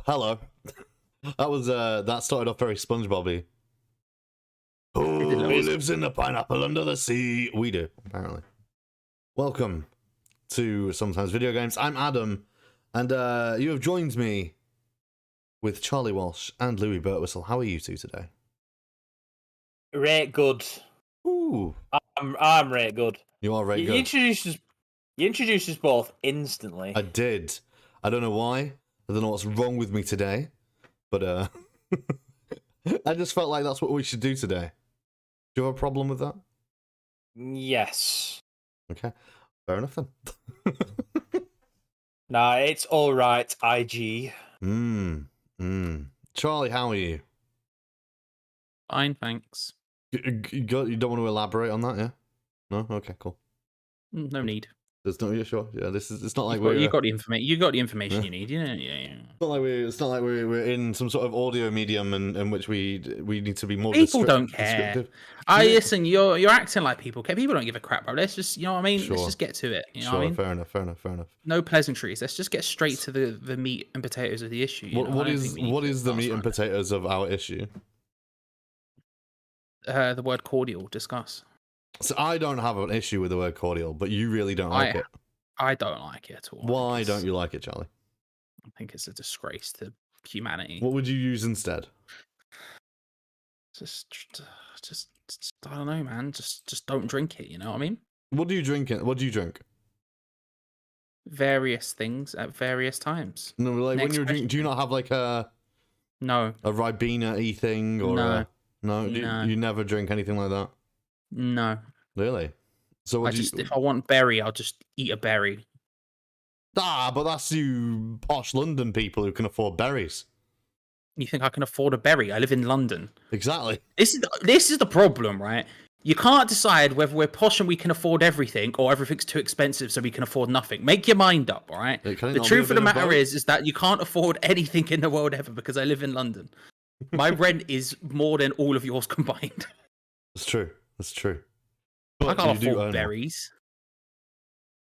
hello. That started off very SpongeBob-y. Who lives in the pineapple under the sea? We do, apparently. Welcome to Sometimes Video Games. I'm Adam, and you have joined me with Charlie Walsh and Louis Birtwistle. How are you two today? Rate good. Ooh. I'm rate good. You are rate good. You introduced us both instantly. I did. I don't know why. I don't know what's wrong with me today, but I just felt like that's what we should do today. Do you have a problem with that? Yes. Okay. Fair enough then. Nah, it's all right, IG. Charlie, how are you? Fine, thanks. You don't want to elaborate on that, yeah? No? Okay, cool. No need. There's no, you're sure? Yeah, it's not like you got the information. You got the information you need. Yeah. It's not like we're in some sort of audio medium in which we need to be more. People don't care. Listen, you're acting like people care. People don't give a crap, bro. Let's just, you know what I mean? Sure. Let's just get to it. You know what I mean? Fair enough. No pleasantries. Let's just get straight to the meat and potatoes of the issue. What is the meat and potatoes of our issue? The word cordial. Discuss. So I don't have an issue with the word cordial, but you really don't like it. I don't like it at all. Why don't you like it, Charlie? I think it's a disgrace to humanity. What would you use instead? Just I don't know, man. Just don't drink it. You know what I mean? What do you drink? What do you drink? Various things at various times. No, like when you're drinking, do you not have like a Ribena-y thing or no? You never drink anything like that? No. Really? So if I want berry, I'll just eat a berry. But that's you posh London people who can afford berries. You think I can afford a berry? I live in London. Exactly. This is the problem, right? You can't decide whether we're posh and we can afford everything or everything's too expensive so we can afford nothing. Make your mind up, all right? The truth of the matter is that you can't afford anything in the world ever because I live in London. My rent is more than all of yours combined. That's true. That's true. But I can't afford berries.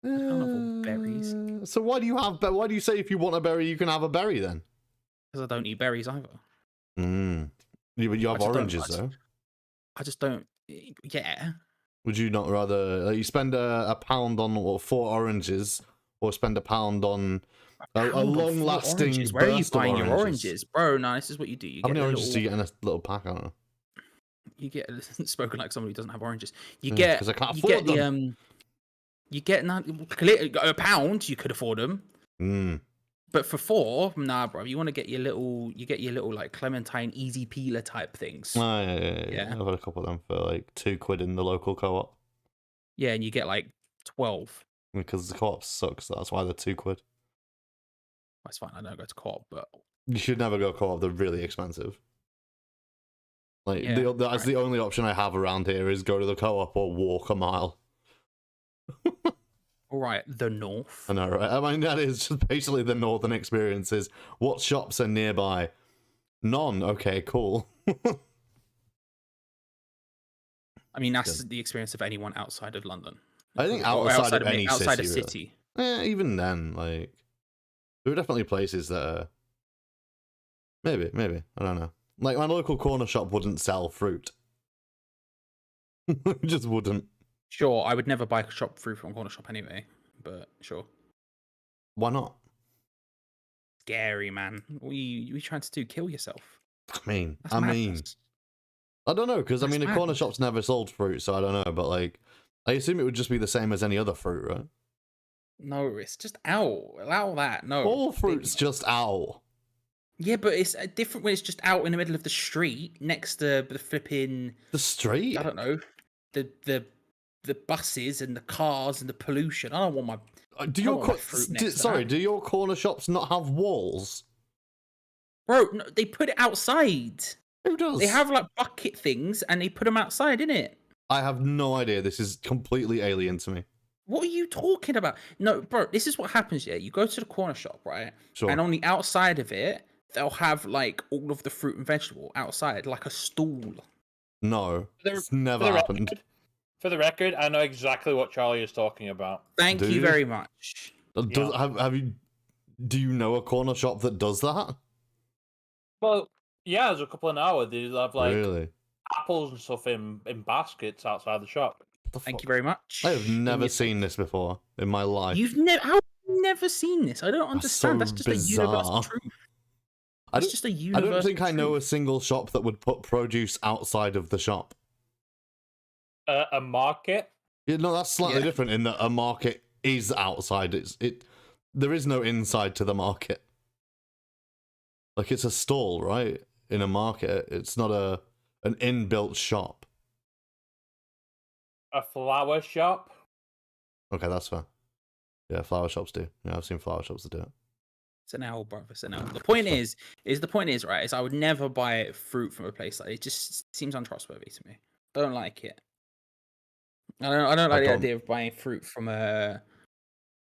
I can't afford berries. So why do you say if you want a berry you can have a berry then? Because I don't eat berries either. Yeah, but you have oranges though. I just don't. Yeah. Would you not rather you spend a pound on 4 oranges, or spend a pound on a long-lasting? Where are you buying your oranges, bro? No, this is what you do. How many oranges do you get in a little pack? I don't know. You get spoken like somebody who doesn't have oranges. You get because I can't afford them. You get a pound. You could afford them. But for 4, nah, bro. You want to get your little. You get your little like clementine easy peeler type things. Oh, yeah. I've had a couple of them for like £2 in the local co-op. Yeah, and you get like 12. Because the co-op sucks. That's why they're £2. That's fine. I don't go to co-op, but you should never go co-op. They're really expensive. Like that's the only option I have around here is go to the co-op or walk a mile. All right, the north. I know, right? I mean, that is just basically the northern experiences. What shops are nearby? None. Okay, cool. I mean, that's the experience of anyone outside of London. I think outside of any city. Outside of city. Really. Even then, like, there are definitely places that are... Maybe. I don't know. Like, my local corner shop wouldn't sell fruit. It just wouldn't. Sure, I would never buy fruit from a corner shop anyway, but sure. Why not? Scary, man. What are you trying to do? Kill yourself? I mean, I don't know, because I mean, the corner shop's never sold fruit, so I don't know, but like, I assume it would just be the same as any other fruit, right? No, it's just out. Allow that. No. All fruit's just out. Yeah, but it's different when it's just out in the middle of the street next to the flipping... The street? I don't know. The buses and the cars and the pollution. I don't want my... Do your corner shops not have walls? Bro, no, they put it outside. Who does? They have like bucket things and they put them outside, innit? I have no idea. This is completely alien to me. What are you talking about? No, bro, this is what happens, yeah. You go to the corner shop, right? Sure. And on the outside of it, they'll have like all of the fruit and vegetable outside, like a stall. No, it's never happened. For the record, I know exactly what Charlie is talking about. Thank you very much. Do you know a corner shop that does that? Well, yeah, there's a couple in our. They have like Really? apples and stuff in baskets outside the shop. Thank you very much. I have never seen this before in my life. You've never seen this? I don't understand. That's just bizarre. a universal truth. That's just a universal I don't think I know a truth. single shop that would put produce outside of the shop. A market? Yeah, no, that's slightly different in that a market is outside. There is no inside to the market. Like, it's a stall, right? In a market. It's not an inbuilt shop. A flower shop? Okay, that's fair. Yeah, flower shops do. Yeah, I've seen flower shops that do it. It's an L, brother. It's an L. The point is right, is I would never buy fruit from a place like it. Just seems untrustworthy to me. I don't like it. I don't like the idea of buying fruit from a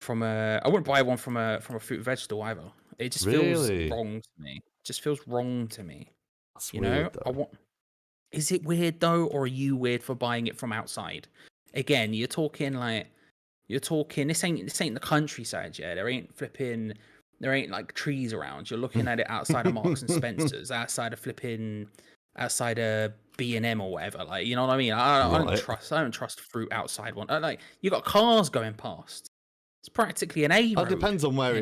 I wouldn't buy one from a fruit and vegetable either. It just feels wrong to me. It just feels wrong to me. That's you weird, know? though. Is it weird though, or are you weird for buying it from outside? Again, you're talking this ain't the countryside, yeah. There ain't like trees around. You're looking at it outside of Marks and Spencer's, outside of B&M or whatever. Like, you know what I mean? I don't trust fruit outside one. Like, you got cars going past. It's practically an A road. It depends on where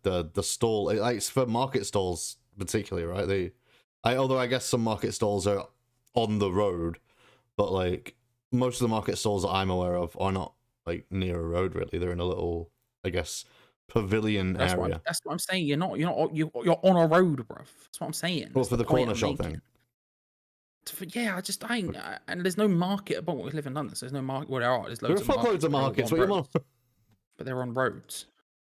the stall. Like, for market stalls particularly, right? Although I guess some market stalls are on the road, but like most of the market stalls that I'm aware of are not like near a road. Really, they're in a little, I guess, pavilion area. That's what I'm saying. You're on a road, bruv. That's what I'm saying. Well, for the corner shop thing. Yeah, and there's no market. But we live in London, so there's no market. Well, there are. There's loads of markets. What you want? But they're on roads.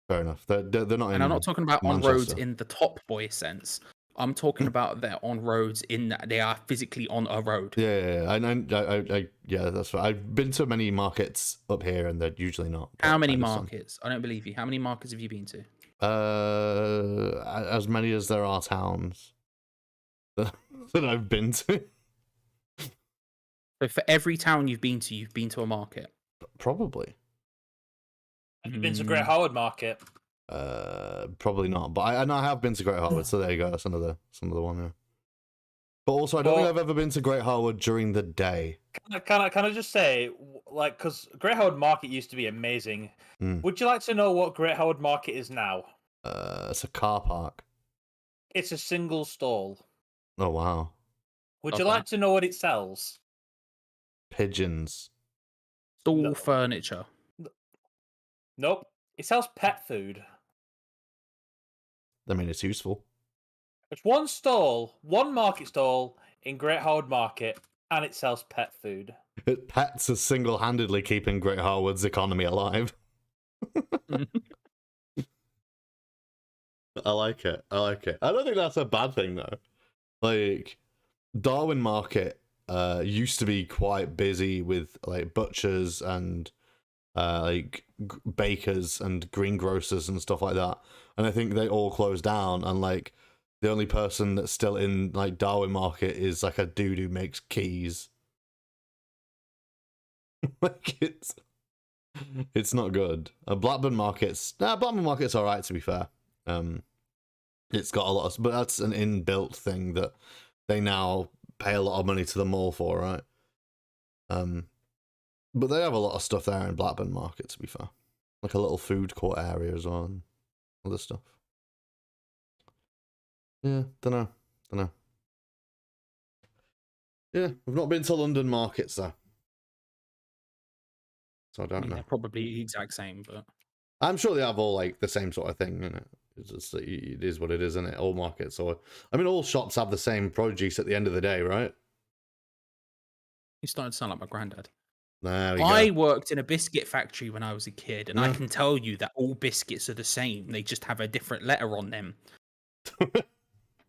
Fair enough. They're not. And I'm not talking about on roads in the Top Boy sense. I'm talking about they're on roads in that they are physically on a road. Yeah. Yeah, that's right. I've been to many markets up here, and they're usually not. How many markets? I don't believe you. How many markets have you been to? As many as there are towns that I've been to. So for every town you've been to a market. Probably. Have you been to Great Howard Market? Probably not. But I have been to Great Harwood, so there you go. That's another one. Yeah. But also, I don't think I've ever been to Great Harwood during the day. Can I just say, like, because Great Howard Market used to be amazing. Would you like to know what Great Howard Market is now? It's a car park. It's a single stall. Oh wow. Would you like to know what it sells? Pigeons. Stall furniture. Nope. It sells pet food. I mean, it's useful. It's one market stall in Great Howard Market, and it sells pet food. Pets are single-handedly keeping Great Harwood's economy alive. I like it. I don't think that's a bad thing, though. Like, Darwin Market used to be quite busy with like butchers and like bakers and greengrocers and stuff like that, and I think they all closed down, and like the only person that's still in like Darwin Market is like a dude who makes keys. Like it's not good. Blackburn Market's all right, to be fair. It's got a lot of, but that's an inbuilt thing that they now pay a lot of money to the mall for, right? But they have a lot of stuff there in Blackburn Market, to be fair. Like a little food court area as well, and other stuff. Yeah, don't know. Yeah, we've not been to London markets, though. So I don't know. They're probably the exact same, but... I'm sure they have all, like, the same sort of thing, you know? It's just, it is what it is, isn't it? All markets, or... I mean, all shops have the same produce at the end of the day, right? You started to sound like my granddad. I worked in a biscuit factory when I was a kid, and I can tell you that all biscuits are the same. They just have a different letter on them.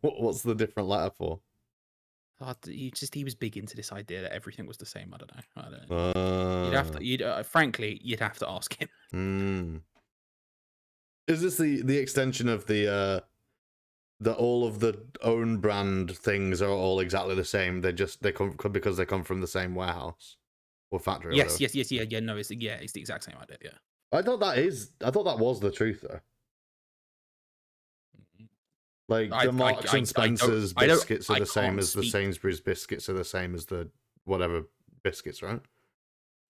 What's the different letter for? He was big into this idea that everything was the same. I don't know. Frankly, you'd have to ask him. Is this the extension of the all of the own brand things are all exactly the same? They come because they come from the same warehouse or factory. Yes. Yeah. No, it's the exact same idea. Yeah. I thought that was the truth, though. Like the Marks and Spencer's biscuits are the same as the Sainsbury's biscuits are the same as the whatever biscuits, right?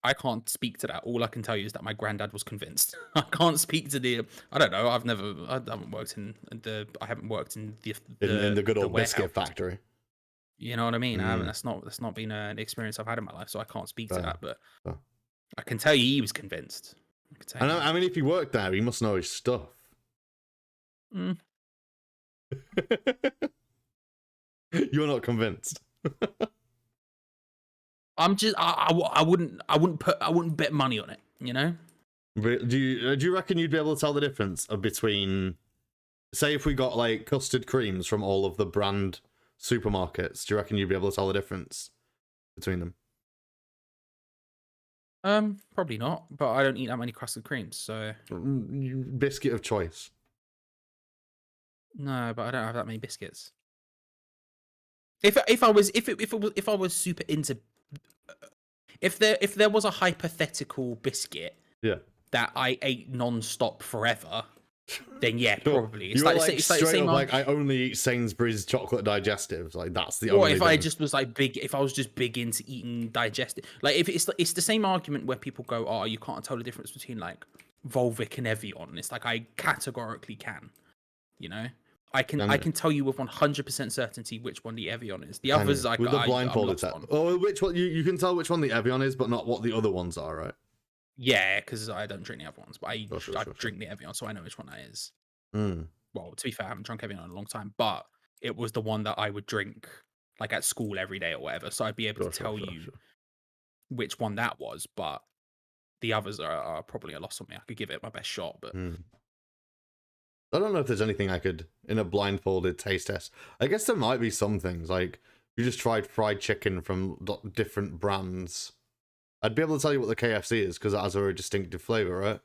I can't speak to that. All I can tell you is that my granddad was convinced. I can't speak to the. I don't know. I haven't worked in the. I haven't worked in the good old biscuit factory. You know what I mean? I haven't. That's not been an experience I've had in my life, so I can't speak to that. But I can tell you, he was convinced. I mean, if he worked there, he must know his stuff. Mm. You're not convinced. I'm just. I wouldn't bet money on it. You know. Do you reckon you'd be able to tell the difference between, say, if we got like custard creams from all of the brand supermarkets? Do you reckon you'd be able to tell the difference between them? Probably not. But I don't eat that many custard creams, so. Biscuit of choice. No, but I don't have that many biscuits. If I was super into, if there was a hypothetical biscuit, that I ate non-stop forever, then yeah, probably. It's like straight up like I only eat Sainsbury's chocolate digestives. Like that's the only. Or if I just was like big, if I was just big into eating digestive, like if it's the same argument where people go, oh, you can't tell the difference between like Volvic and Evian. It's like I categorically can, you know. I can tell you with 100% certainty which one the Evian is. The others, like with the blindfolded test. Oh, which one you can tell which one the Evian is, but not what the other ones are, right? Yeah, because I don't drink the other ones, but I drink the Evian, so I know which one that is. Well, to be fair, I haven't drunk Evian in a long time, but it was the one that I would drink like at school every day or whatever, so I'd be able to tell you which one that was. But the others are probably a loss on me. I could give it my best shot, but. I don't know if there's anything I could, in a blindfolded taste test. I guess there might be some things, like, you just tried fried chicken from different brands. I'd be able to tell you what the KFC is, because it has a very distinctive flavour, right?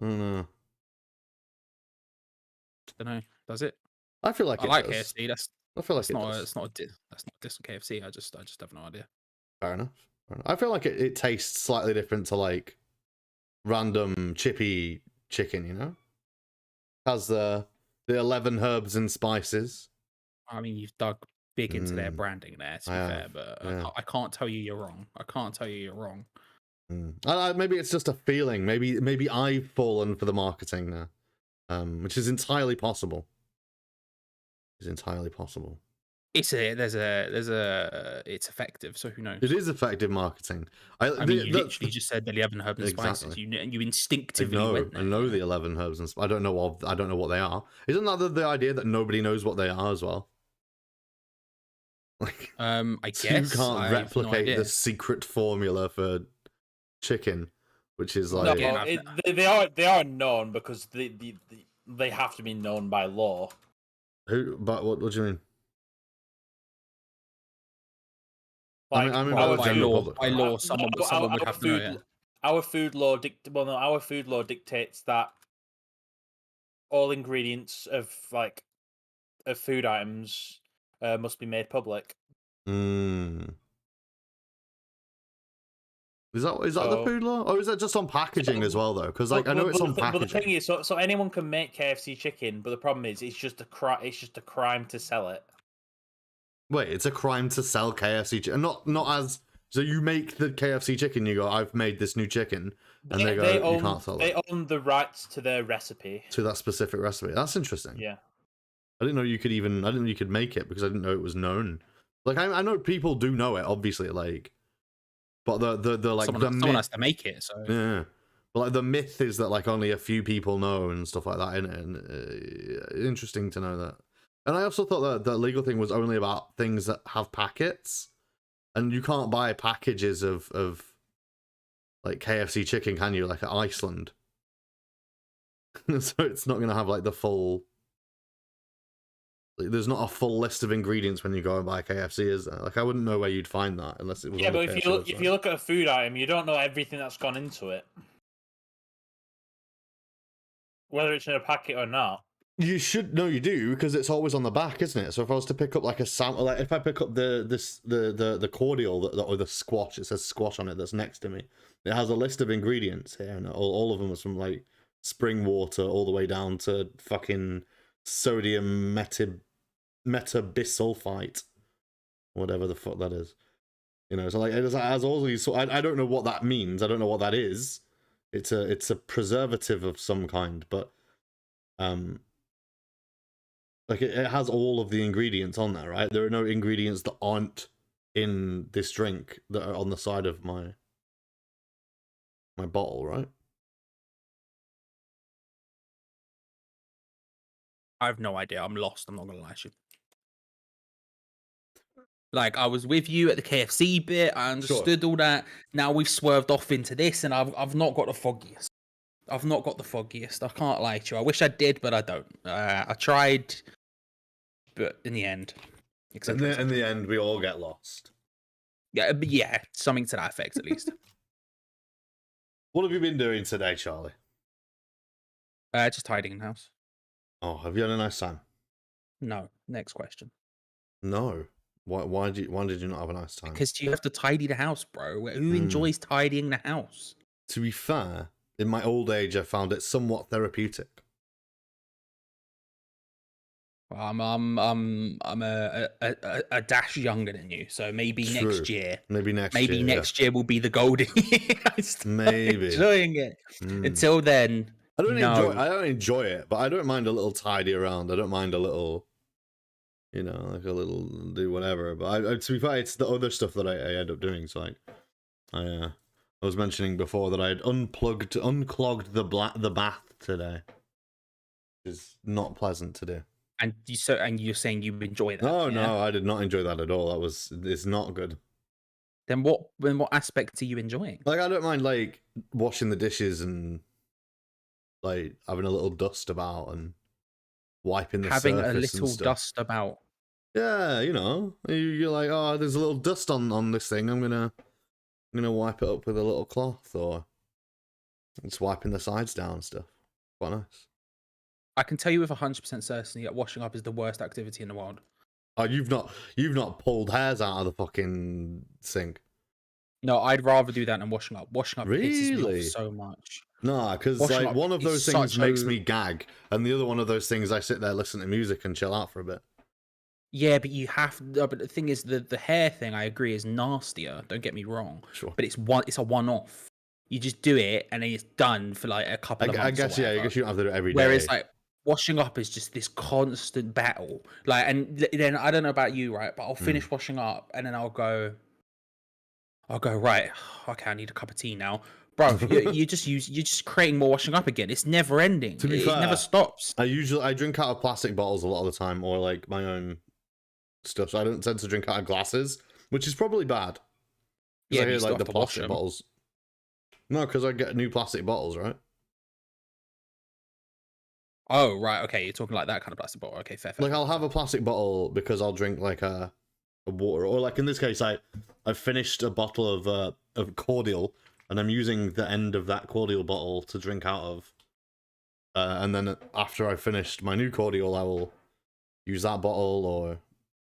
I don't know. Does it? I feel like I like does. KFC. I feel like that's not a diss on KFC. I just have no idea. Fair enough. I feel like it tastes slightly different to, like, random chippy chicken, you know, has the 11 herbs and spices. I mean, you've dug big into their branding there, to be fair, but I can't tell you you're wrong. I can't tell you you're wrong. Maybe it's just a feeling. Maybe I've fallen for the marketing now, which is entirely possible. It's entirely possible. It's effective, so who knows? It is effective marketing. I mean, you literally just said the 11 herbs and spices. You instinctively went there. I know the 11 herbs and spices. I don't know what they are. Isn't that the idea that nobody knows what they are as well? Like, I guess you can't replicate the secret formula for chicken, which is like they are known because they have to be known by law. Who? But what do you mean? Like, I mean, by law, someone would have to know. Yeah. Our food law dictates that all ingredients of food items must be made public. Is that the food law, or is that just on packaging as well though? Because like I know it's on packaging. But the thing is, so anyone can make KFC chicken, but the problem is it's just a crime to sell it. Wait, it's a crime to sell KFC chicken, not as so you make the KFC chicken. You go, I've made this new chicken, and they go, you can't sell it. They own the rights to their recipe, to that specific recipe. That's interesting. Yeah, I didn't know you could even. I didn't know you could make it because I didn't know it was known. Like I know people do know it, obviously. Like, but the like someone has to make it. So yeah, but like the myth is that like only a few people know and stuff like that. And interesting to know that. And I also thought that the legal thing was only about things that have packets, and you can't buy packages of like KFC chicken, can you? Like at Iceland, so it's not gonna have like the full. Like, there's not a full list of ingredients when you go and buy KFC, is there? Like I wouldn't know where you'd find that unless it was. Yeah, but if you look at a food item, you don't know everything that's gone into it, whether it's in a packet or not. You should know, you do, because it's always on the back, isn't it? So if I was to pick up like a sample, like if I pick up the cordial or the squash, it says squash on it that's next to me. It has a list of ingredients here, and all of them are from like spring water all the way down to fucking sodium metabisulfite, whatever the fuck that is. You know, so like it has all these. So I don't know what that means. I don't know what that is. It's a preservative of some kind, but like it has all of the ingredients on there, right? There are no ingredients that aren't in this drink that are on the side of my bottle, right? I have no idea. I'm lost. I'm not gonna lie to you. Like, I was with you at the KFC bit. I understood all that. Now we've swerved off into this, and I've not got the foggiest. I've not got the foggiest. I can't lie to you. I wish I did, but I don't. I tried, but in the end, in the end, we all get lost. Yeah, something to that effect at least. What have you been doing today, Charlie? Just hiding in the house. Oh, have you had a nice time? No. Next question. No. Why did you not have a nice time? Because you have to tidy the house, bro. Who enjoys tidying the house? To be fair, in my old age, I found it somewhat therapeutic. I'm a dash younger than you, so maybe True. Next year. Maybe next year will be the golden year. Maybe enjoying it. Until then, I don't enjoy it, but I don't mind a little tidy around. I don't mind a little, you know, like a little do whatever. But to be fair, it's the other stuff that I end up doing. So like, I was mentioning before that I had unclogged the bath today, which is not pleasant to do. And you're saying you enjoy that? Oh yeah? No, I did not enjoy that at all. It's not good. Then what aspect are you enjoying? Like, I don't mind like washing the dishes and like having a little dust about and wiping the surface. Having a little dust about. Yeah, you know, you're like, oh, there's a little dust on this thing. I'm gonna wipe it up with a little cloth, or just wiping the sides down and stuff. Quite nice. I can tell you with 100% certainty that washing up is the worst activity in the world. Oh, you've not pulled hairs out of the fucking sink. No, I'd rather do that than washing up. Washing up pisses me off so much. Nah, because like one of those things makes me gag, and the other one of those things I sit there, listen to music, and chill out for a bit. Yeah, but you have. But the thing is, the hair thing, I agree, is nastier. Don't get me wrong. Sure. But it's a one-off. You just do it, and then it's done for like a couple of months. I guess you don't have to do it every day. Whereas like washing up is just this constant battle. Like, and then I don't know about you, right? But I'll finish washing up, and then I'll go right. Okay, I need a cup of tea now, bro. you're just creating more washing up again. It's never ending. To be fair, it never stops. I drink out of plastic bottles a lot of the time, or like my own stuff. So I don't tend to drink out of glasses, which is probably bad. Yeah, I hear like the plastic bottles. No, because I get new plastic bottles, right? Oh, right. Okay, you're talking like that kind of plastic bottle. Okay, fair. Like, I'll have a plastic bottle because I'll drink like a water, or like in this case, I've finished a bottle of cordial, and I'm using the end of that cordial bottle to drink out of. And then after I've finished my new cordial, I will use that bottle or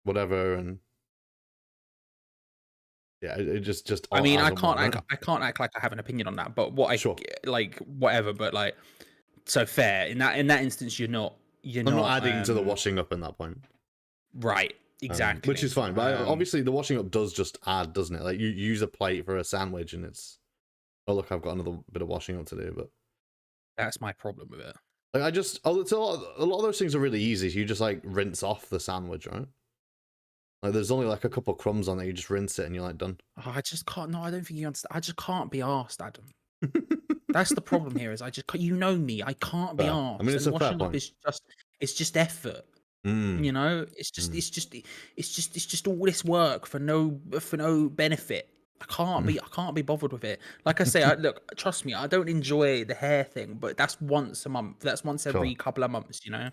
whatever, and yeah, it just. I mean, I can't act like I have an opinion on that, but like whatever, but like. So fair in that instance, you're not adding to the washing up in that point, right? Exactly, which is fine. But obviously, the washing up does just add, doesn't it? Like you use a plate for a sandwich, and it's look, I've got another bit of washing up to do. But that's my problem with it. Like it's a lot of those things are really easy. So you just like rinse off the sandwich, right? Like there's only like a couple of crumbs on there. You just rinse it, and you're like done. Oh, I just can't. No, I don't think you understand. I just can't be arsed, Adam. That's the problem here. Is I just, you know me, I can't be arsed. I mean, it's a fair point. It's just effort. You know, it's just all this work for no benefit. I can't be bothered with it. Like I say, look, trust me, I don't enjoy the hair thing, but that's once a month. That's once every couple of months. You know,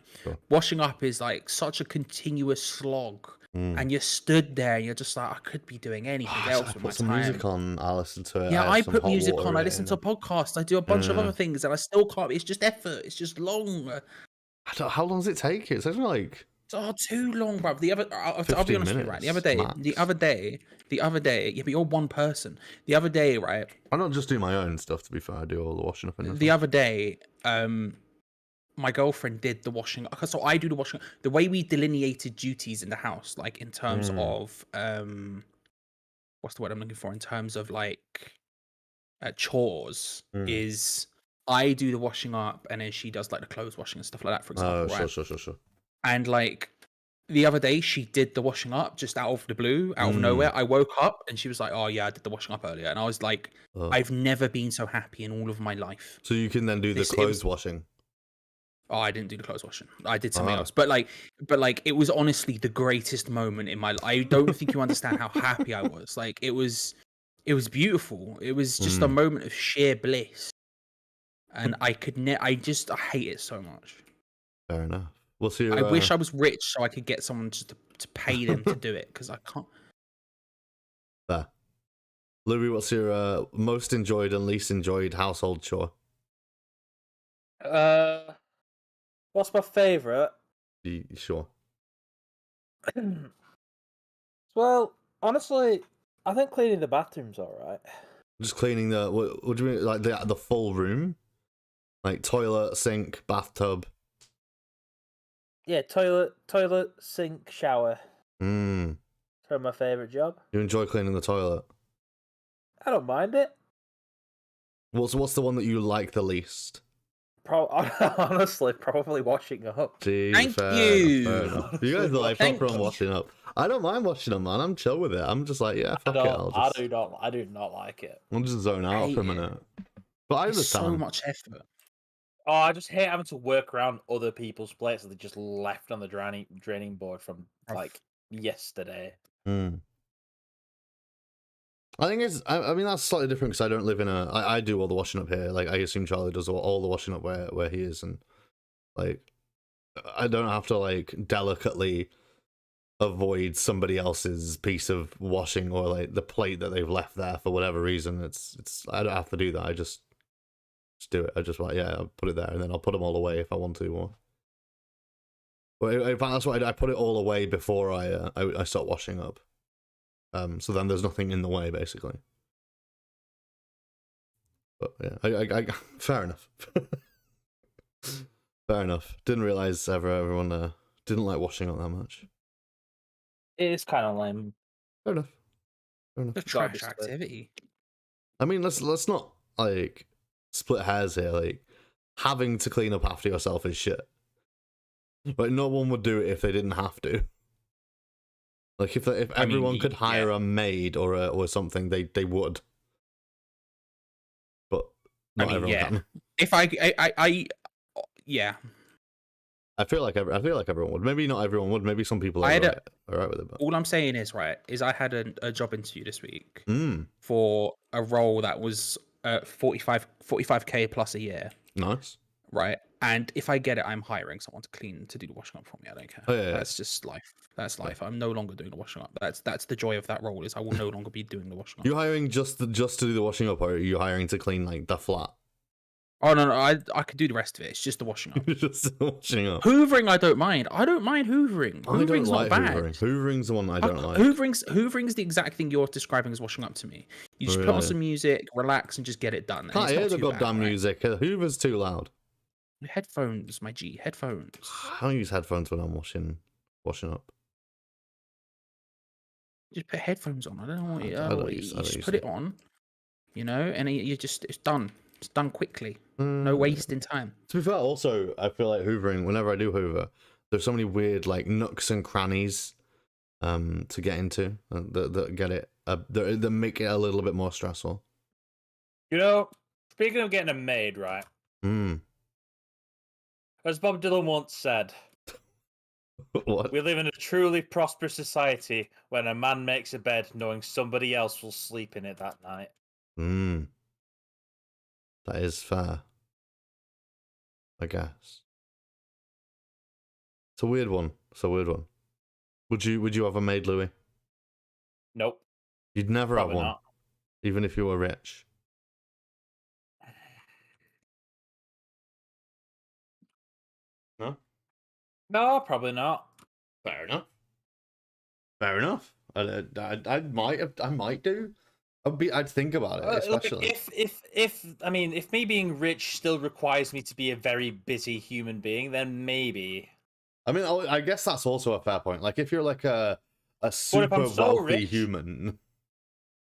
washing up is like such a continuous slog. And you're stood there and you're just like, I could be doing anything else with my time. I put some music on, I listen to it. Yeah, I put music on, I listen to podcasts, I do a bunch of other things, and I still can't. It's just effort, it's just long. How long does it take? It's only like Oh, too long, bro. I'll be honest with you, right? max. The other day. Yeah, but you're one person. The other day, right? I don't just do my own stuff. To be fair, I do all the washing up and everything. The other day, my girlfriend did the washing. So I do the washing. The way we delineated duties in the house, like in terms of what's the word I'm looking for? In terms of like chores, is I do the washing up, and then she does like the clothes washing and stuff like that. For example, right? Sure. And like the other day, she did the washing up just out of the blue, out of nowhere. I woke up and she was like, "Oh yeah, I did the washing up earlier," and I was like, "I've never been so happy in all of my life." So you can then do the clothes washing. Oh, I didn't do the clothes washing. I did something else. But like, it was honestly the greatest moment in my life. I don't think you understand how happy I was. Like, it was beautiful. It was just a moment of sheer bliss. And I hate it so much. Fair enough. We'll see. I wish I was rich so I could get someone just to pay them to do it, because I can't. There. Louis, what's your most enjoyed and least enjoyed household chore? What's my favourite? Sure. Well, honestly, I think cleaning the bathroom's alright. Just cleaning the what do you mean, like the full room, like toilet, sink, bathtub. Yeah, toilet, sink, shower. That's my favourite job. You enjoy cleaning the toilet? I don't mind it. What's the one that you like the least? Honestly, probably washing up. Gee, Thank fair you. enough. You guys are like proper on washing up. I don't mind washing up, man. I'm chill with it. I'm just like, yeah, fuck it. I do not like it. I'll just zone out for a minute. But I understand. So much effort. Oh, I just hate having to work around other people's plates that they just left on the draining board from like yesterday. I think I mean, that's slightly different because I don't live in I do all the washing up here. Like, I assume Charlie does all the washing up where he is, and like, I don't have to like delicately avoid somebody else's piece of washing or like the plate that they've left there for whatever reason. I don't have to do that. I just do it. I just like, yeah, I'll put it there, and then I'll put them all away if I want to. But in fact, that's why I put it all away before I start washing up. So then there's nothing in the way, basically. But yeah, I fair enough. Fair enough. Didn't realize everyone didn't like washing up that much. It is kind of lame. Fair enough. The trash activity. I mean, let's not like split hairs here. Like, having to clean up after yourself is shit. But no one would do it if they didn't have to. Like, if everyone could hire a maid or something, they would. But not everyone can. If yeah. I feel like everyone would. Maybe not everyone would. Maybe some people are alright with it. But all I'm saying is, I had a job interview this week for a role that was 45k plus a year. Nice. Right. And if I get it, I'm hiring someone to do the washing up for me. I don't care. Oh, yeah. That's just life. That's life. I'm no longer doing the washing up. That's the joy of that role, is I will no longer be doing the washing up. You hiring just to do the washing up, or are you hiring to clean like the flat? Oh no, I could do the rest of it. It's just the washing up. Just the washing up. Hoovering, I don't mind. I don't mind hoovering. Hoovering's not bad. Hoovering's the one I don't like. Hoovering's the exact thing you're describing as washing up to me. You just put on some music, relax, and just get it done. Can't hear the goddamn music. Hoover's too loud. Headphones, my G. Headphones. I don't use headphones when I'm washing up. Just put headphones on. I don't know what you just put it on, and it's done. It's done quickly. No wasting time. To be fair, also, I feel like hoovering, whenever I do hoover, there's so many weird like nooks and crannies to get into that get it that make it a little bit more stressful. Speaking of getting a maid, right? As Bob Dylan once said, what? We live in a truly prosperous society when a man makes a bed knowing somebody else will sleep in it that night. That is fair, I guess. It's a weird one. Would you have a maid, Louis? Nope. You'd never Probably have one, not. even if you were rich. No? No, probably not. Fair enough. Fair enough. I might do. I'd think about it, especially if me being rich still requires me to be a very busy human being, then maybe. I mean, I guess that's also a fair point. Like, if you're like a super wealthy human.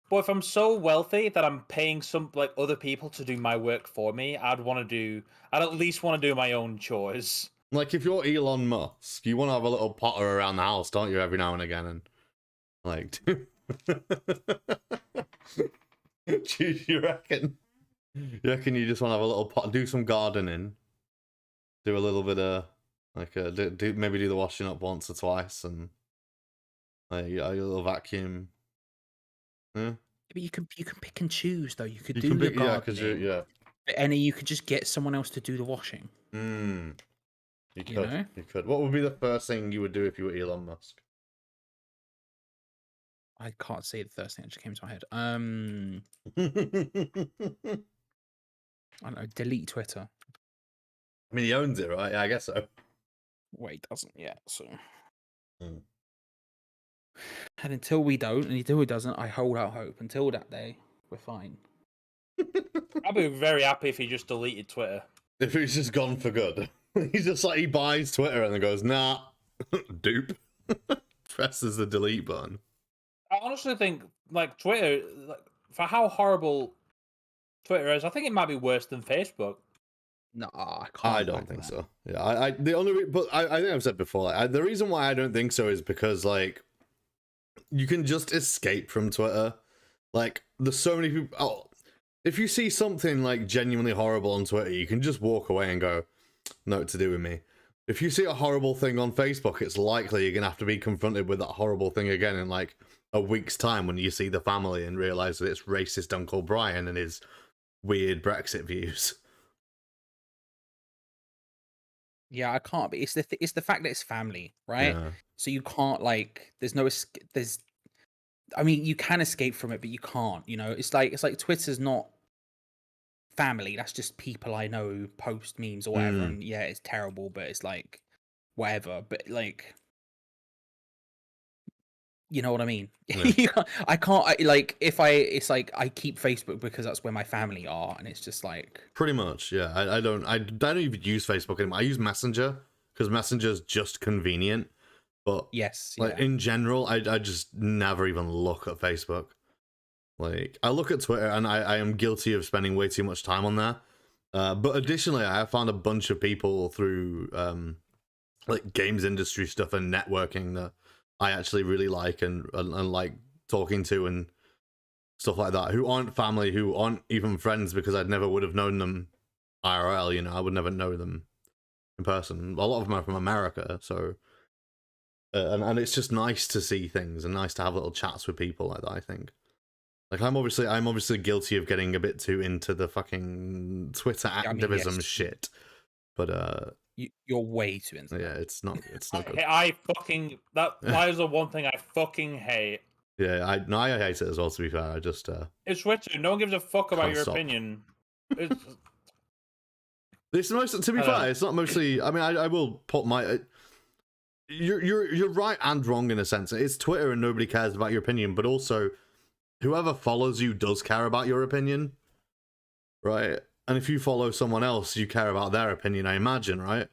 But if I'm so wealthy that I'm paying some like other people to do my work for me, I'd at least want to do my own chores. Like, if you're Elon Musk, you want to have a little potter around the house, don't you, every now and again, and like, you reckon? You reckon you just want to have a little pot, do some gardening, do a little bit of like maybe do the washing up once or twice, and like a little vacuum. Yeah. But you can pick and choose though. You could do the gardening, and then you could just get someone else to do the washing. You could. What would be the first thing you would do if you were Elon Musk? I can't say the first thing that just came to my head. I don't know. Delete Twitter. I mean, he owns it, right? Yeah, I guess so. Well, he doesn't yet, so. And until we don't, and until he doesn't, I hold out hope. Until that day, we're fine. I'd be very happy if he just deleted Twitter. If he's just gone for good. He's just like, he buys Twitter and then goes, nah, dupe. Presses the delete button. I honestly think, like, Twitter, like, for how horrible Twitter is, I think it might be worse than Facebook. No, I don't think so. Yeah, I think I've said before, like, the reason why I don't think so is because, like, you can just escape from Twitter. Like, there's so many people. Oh, if you see something like genuinely horrible on Twitter, you can just walk away and go, "No, to do with me." If you see a horrible thing on Facebook, it's likely you're gonna have to be confronted with that horrible thing again in like a week's time when you see the family and realize that it's racist Uncle Brian and his weird Brexit views. Yeah, I can't. But it's the fact that it's family, right? Yeah. So you can't I mean, you can escape from it, but you can't. You know, it's like Twitter's not family. That's just people I know post memes or whatever. And yeah, it's terrible, but it's like whatever. But like, you know what I mean? Yeah. I can't it's like I keep Facebook because that's where my family are, and it's just like pretty much, yeah. I don't even use Facebook anymore. I use Messenger because Messenger's just convenient. But yes, like in general, I just never even look at Facebook. Like, I look at Twitter, and I am guilty of spending way too much time on there. But additionally, I have found a bunch of people through like games industry stuff and networking that I actually really like and like talking to and stuff like that, who aren't family, who aren't even friends, because I'd never would have known them IRL. You know, I would never know them in person. A lot of them are from America, so. And it's just nice to see things and nice to have little chats with people like that, I think. Like, I'm obviously guilty of getting a bit too into the fucking Twitter activism shit. But you're way too into that. Yeah, it's not good. That is the one thing I fucking hate. Yeah, I hate it as well, to be fair. I just it's Twitter. No one gives a fuck about your opinion. It's most, to be fair, it's not mostly. I mean, I will put my. You're right and wrong in a sense. It's Twitter and nobody cares about your opinion, but also whoever follows you does care about your opinion, right? And if you follow someone else, you care about their opinion, I imagine, right?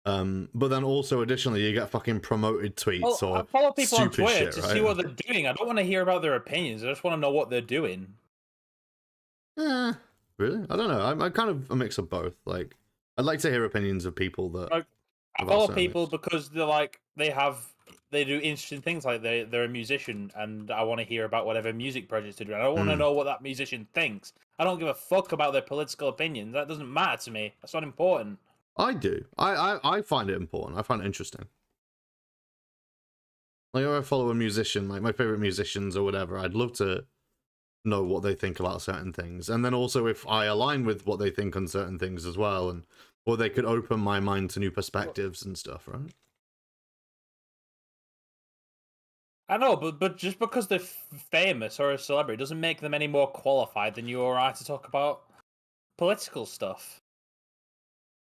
But then also additionally, you get fucking promoted tweets or I follow people on Twitter shit, to right? see what they're doing. I don't want to hear about their opinions. I just want to know what they're doing. Really? I don't know. I'm kind of a mix of both. Like, I'd like to hear opinions of people that. I follow people because they do interesting things, like they're a musician, and I want to hear about whatever music projects they're doing. I don't want to know what that musician thinks. I don't give a fuck about their political opinions. That doesn't matter to me. That's not important. I do. I find it important. I find it interesting. Like, if I follow a musician, like my favorite musicians or whatever, I'd love to know what they think about certain things. And then also if I align with what they think on certain things as well, and or they could open my mind to new perspectives and stuff, right? I know, but just because they're famous or a celebrity doesn't make them any more qualified than you or I to talk about political stuff.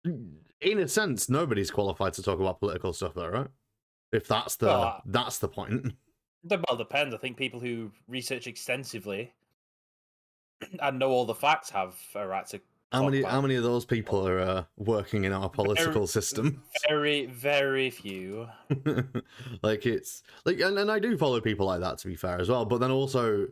In a sense, nobody's qualified to talk about political stuff, though, right? If that's the point. Well, depends. I think people who research extensively and know all the facts have a right to. How many of those people are working in our political system? Very, very few. Like it's like, and I do follow people like that, to be fair, as well. But then also,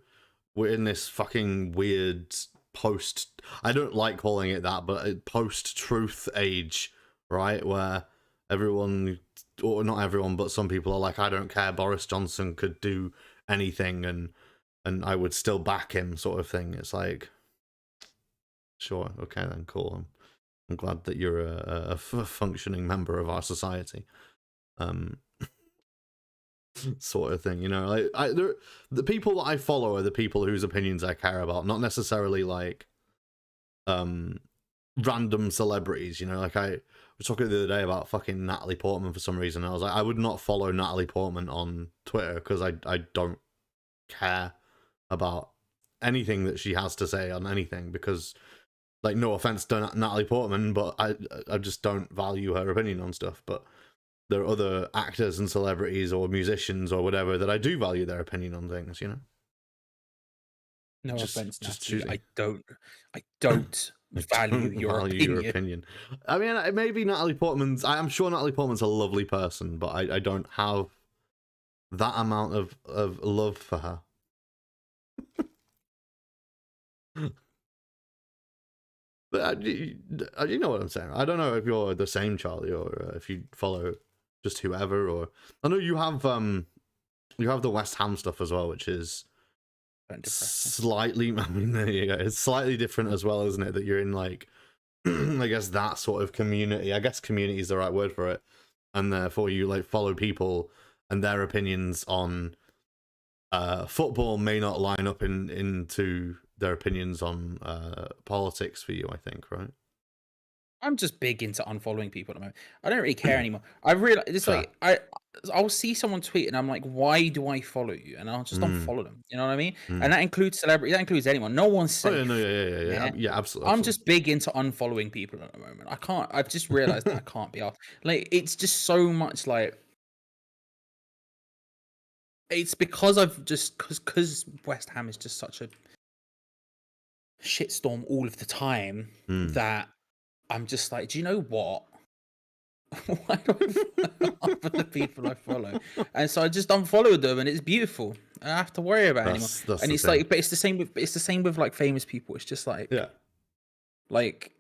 we're in this fucking weird post. I don't like calling it that, but post-truth age, right? Where everyone, or not everyone, but some people are like, I don't care. Boris Johnson could do anything, and I would still back him, sort of thing. It's like, sure, okay, then, cool. I'm glad that you're a functioning member of our society, sort of thing. You know, like the people that I follow are the people whose opinions I care about, not necessarily like random celebrities. You know, like I was talking the other day about fucking Natalie Portman for some reason. I was like, I would not follow Natalie Portman on Twitter because I don't care about anything that she has to say on anything, because, like, no offense to Natalie Portman, but I just don't value her opinion on stuff. But there are other actors and celebrities or musicians or whatever that I do value their opinion on things, you know? No offense, Natalie. I don't value your opinion. I mean, maybe Natalie Portman's, I'm sure Natalie Portman's a lovely person, but I don't have that amount of love for her. But you know what I'm saying. I don't know if you're the same, Charlie, or if you follow just whoever. Or I know you have the West Ham stuff as well, which is slightly. I mean, there you go. It's slightly different as well, isn't it? That you're in, like, I guess that sort of community. I guess community is the right word for it, and therefore you like follow people and their opinions on football may not line up into their opinions on politics for you, I think, right? I'm just big into unfollowing people at the moment. I don't really care anymore. I realize it's like I'll see someone tweet and I'm like, why do I follow you? And I'll just unfollow them. You know what I mean? And that includes celebrity. That includes anyone. No one's safe. Oh, yeah, absolutely. I'm just big into unfollowing people at the moment. I can't. I've just realized that I can't be off. Like, it's just so much like. It's because I've just because West Ham is just such a shitstorm all of the time that I'm just like, do you know what? Why do I follow half of the people I follow? And so I just unfollowed them, and it's beautiful. I don't have to worry about it anymore. And it's thing. Like, but it's the same with like famous people. It's just like, yeah, like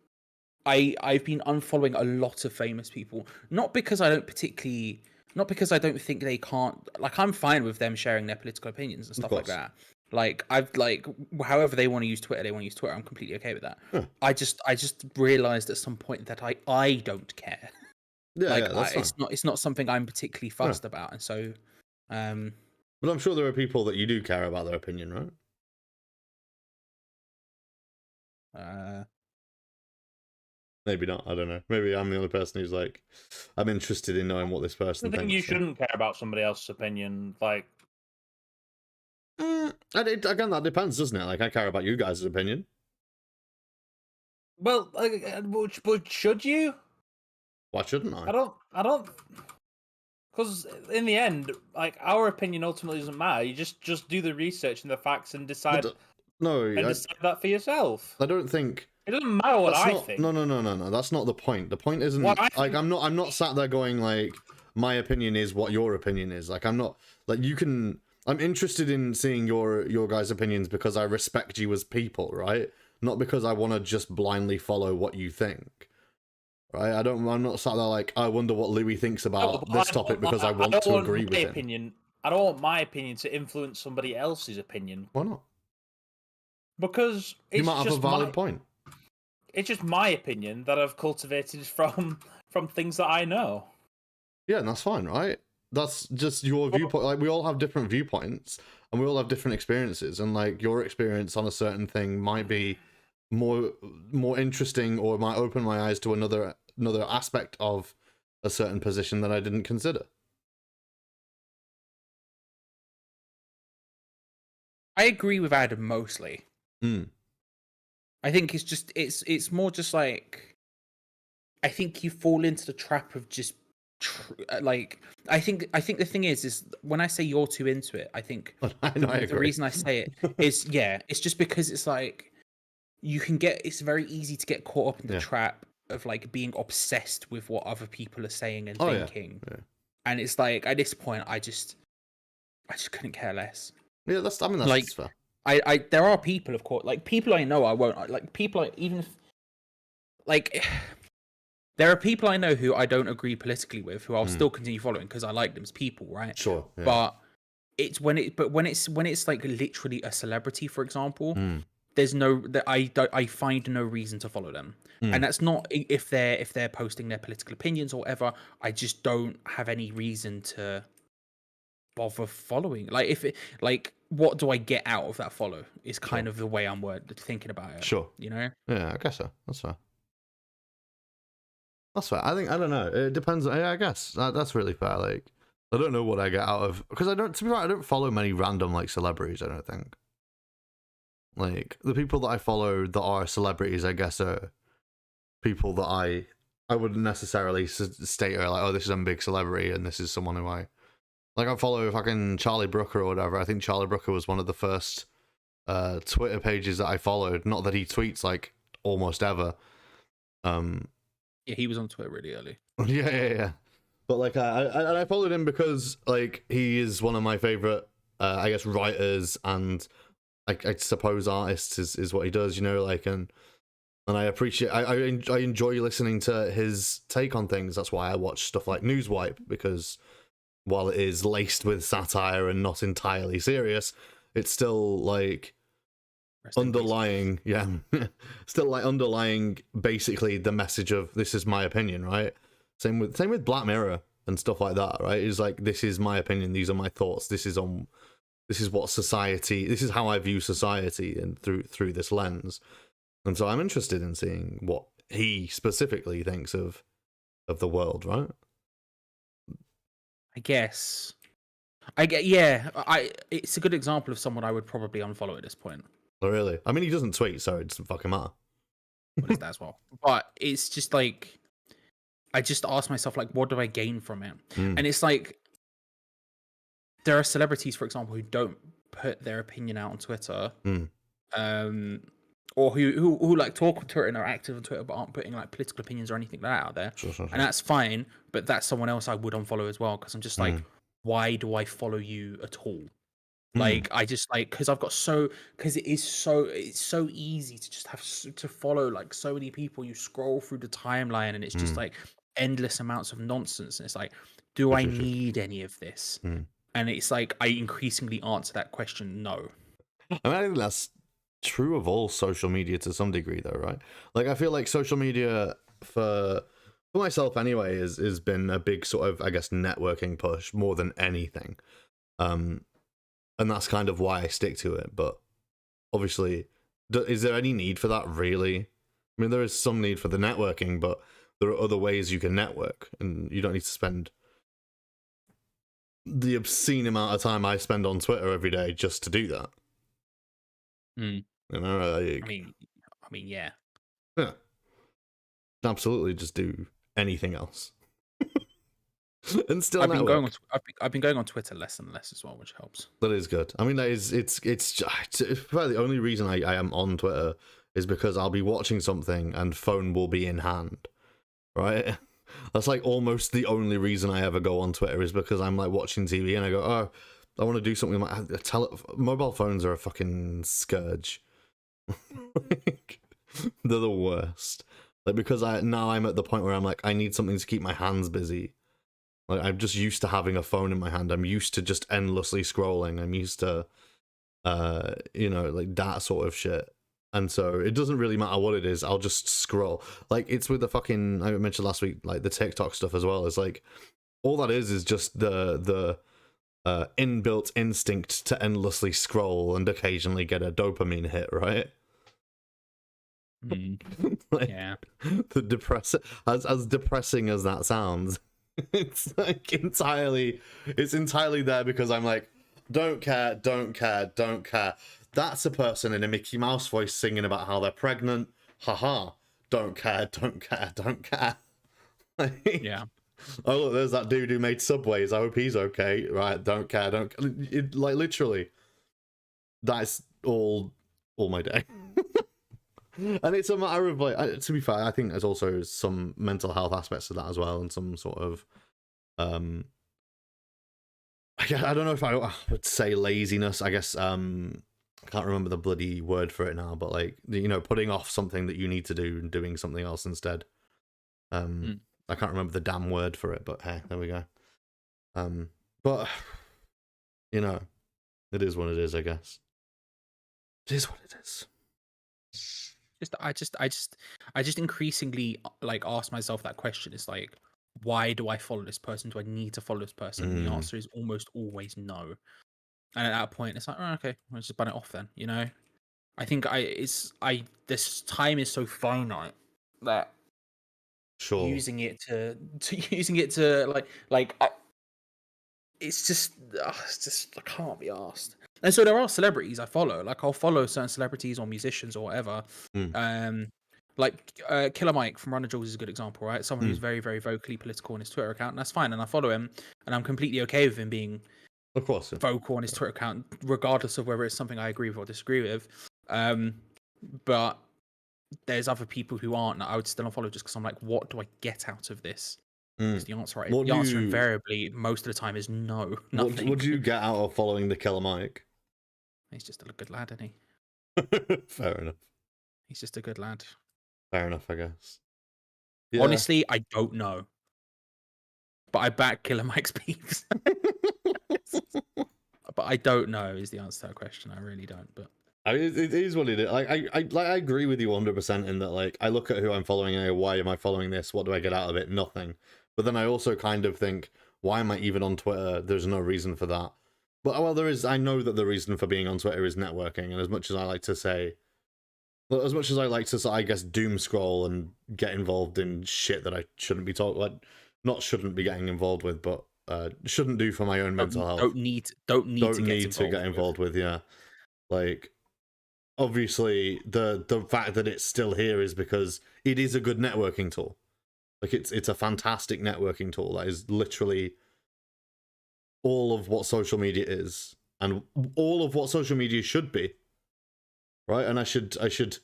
I've been unfollowing a lot of famous people, not because I don't think they can't. Like, I'm fine with them sharing their political opinions and stuff like that. Like, I've like, however they want to use Twitter, I'm completely okay with that. Huh. I just realized at some point that I don't care. Yeah, like, it's not something I'm particularly fussed about, and so. But I'm sure there are people that you do care about their opinion, right? Maybe not. I don't know. Maybe I'm the only person who's like, I'm interested in knowing what this person thinks. I think you shouldn't care about somebody else's opinion. Like, again, that depends, doesn't it? Like, I care about you guys' opinion. Well, but should you? Why shouldn't I? I don't. Because in the end, like, our opinion ultimately doesn't matter. You just do the research and the facts and decide. Decide that for yourself. I don't think. It doesn't matter what I think. No. That's not the point. The point isn't like I'm not sat there going like my opinion is what your opinion is. Like, I'm not like you can. I'm interested in seeing your guys' opinions because I respect you as people, right? Not because I want to just blindly follow what you think, right? I'm not sat there like I wonder what Louis thinks about this topic because I want to agree with him. I don't want my opinion to influence somebody else's opinion. Why not? Because you might have a valid point. It's just my opinion that I've cultivated from things that I know. Yeah, and that's fine, right? That's just your viewpoint. Like, we all have different viewpoints, and we all have different experiences. And like, your experience on a certain thing might be more interesting, or might open my eyes to another aspect of a certain position that I didn't consider. I agree with Adam mostly. I think it's more just like, I think you fall into the trap of just like I think the thing is when I say you're too into it, I think the reason I say it is it's just because it's like it's very easy to get caught up in the trap of like being obsessed with what other people are saying and thinking. Yeah. And it's like at this point I just couldn't care less. Yeah, that's like fair. I there are people, of course, like people I know I won't like people even if like there are people I know who I don't agree politically with, who I'll still continue following because I like them as people, right? Sure. Yeah. But it's when it's like literally a celebrity, for example, there's I find no reason to follow them, and that's not if they're posting their political opinions or whatever. I just don't have any reason to bother following. Like what do I get out of that follow? Is kind of the way I'm thinking about it. Sure. You know? Yeah, I guess so. That's fair. That's fair. I don't know. It depends. I guess that's really fair. Like, I don't know what I get out of, because to be fair, I don't follow many random like celebrities. I don't think. Like, the people that I follow that are celebrities, I guess, are people that I wouldn't necessarily state are like, oh, this is a big celebrity and this is someone who I follow fucking Charlie Brooker or whatever. I think Charlie Brooker was one of the first Twitter pages that I followed. Not that he tweets like almost ever. Yeah, he was on Twitter really early. Yeah. But like, I followed him because like he is one of my favorite, I guess, writers and I suppose artists is what he does, you know, like, and I appreciate, I enjoy listening to his take on things. That's why I watch stuff like Newswipe, because while it is laced with satire and not entirely serious, it's still like underlying, still like underlying basically the message of this is my opinion, right? Same with Black Mirror and stuff like that, right? It's like, this is my opinion, these are my thoughts, this is what society, this is how I view society, and through this lens. And so I'm interested in seeing what he specifically thinks of the world, right? I guess. It's a good example of someone I would probably unfollow at this point. Oh, really? I mean, he doesn't tweet, so it doesn't fucking matter. What is that as well? But it's just like, I just ask myself, like, what do I gain from it? And it's like, there are celebrities, for example, who don't put their opinion out on Twitter, or who like talk on Twitter and are active on Twitter, but aren't putting like political opinions or anything like that out there. Sure. And that's fine, but that's someone else I would unfollow as well, because I'm just like, why do I follow you at all? Like, I just like, because it's so easy to just have to follow like so many people. You scroll through the timeline and it's just like endless amounts of nonsense. And it's like, do I need any of this? And it's like, I increasingly answer that question, no. I mean, I think that's true of all social media to some degree, though, right? Like, I feel like social media for myself anyway has been a big sort of, I guess, networking push more than anything. And that's kind of why I stick to it. But obviously, is there any need for that, really? I mean, there is some need for the networking, but there are other ways you can network, and you don't need to spend the obscene amount of time I spend on Twitter every day just to do that. You know, like, I mean, yeah. Absolutely, just do anything else. And still, I've been going on Twitter less and less as well, which helps. That is good. I mean, it's probably the only reason I am on Twitter is because I'll be watching something and phone will be in hand, right? That's like almost the only reason I ever go on Twitter, is because I'm like watching TV and I go, oh, I want to do something. Mobile phones are a fucking scourge. Like, they're the worst. Like, because now I'm at the point where I'm like, I need something to keep my hands busy. Like, I'm just used to having a phone in my hand. I'm used to just endlessly scrolling. I'm used to, like that sort of shit. And so it doesn't really matter what it is. I'll just scroll. Like, it's with the fucking, I mentioned last week, like the TikTok stuff as well. It's like, all that is just the inbuilt instinct to endlessly scroll and occasionally get a dopamine hit, right? Like, yeah. The as depressing as that sounds, it's like entirely there because I'm like, don't care. That's a person in a Mickey Mouse voice singing about how they're pregnant. Haha. Don't care. Yeah. Oh look, there's that dude who made Subways. I hope he's okay. Right? Don't care. Like literally. That's all my day. And it's a matter of like, to be fair, I think there's also some mental health aspects to that as well, and some sort of I don't know if I would say laziness. I guess I can't remember the bloody word for it now, but like, you know, putting off something that you need to do and doing something else instead. I can't remember the damn word for it, but hey, there we go. But you know, it is what it is, I guess. It is what it is. I just increasingly like ask myself that question. It's like, why do I follow this person? Do I need to follow this person? And the answer is almost always no. And at that point, it's like, oh, okay, I'll just ban it off then. You know, I think this time is so finite that using it to it's just I can't be asked. And so there are celebrities I follow. Like I'll follow certain celebrities or musicians or whatever. Like Killer Mike from Run the Jewels is a good example, right? Someone who's very, very vocally political on his Twitter account, and that's fine. And I follow him, and I'm completely okay with him being, of course, vocal on his Twitter account, regardless of whether it's something I agree with or disagree with. But there's other people who aren't, and I would still unfollow just because I'm like, what do I get out of this? The answer, the answer invariably, most of the time, is no. Nothing. What do you get out of following the Killer Mike? He's just a good lad, isn't he? Fair enough. He's just a good lad. Fair enough, I guess. Yeah. Honestly, I don't know. But I back Killer Mike's beefs. But I don't know is the answer to that question. I really don't. But it is what it is. I agree with you 100% in that. Like, I look at who I'm following and I go, why am I following this? What do I get out of it? Nothing. But then I also kind of think, why am I even on Twitter? There's no reason for that. But well, there is. I know that the reason for being on Twitter is networking, and as much as I like to say, as much as I like to, I guess, doom scroll and get involved in shit that I shouldn't be not shouldn't be getting involved with, but shouldn't do for my own mental health. Don't need to get involved with. Yeah, like obviously the fact that it's still here is because it is a good networking tool. Like it's a fantastic networking tool that is literally all of what social media is and all of what social media should be, right? And I should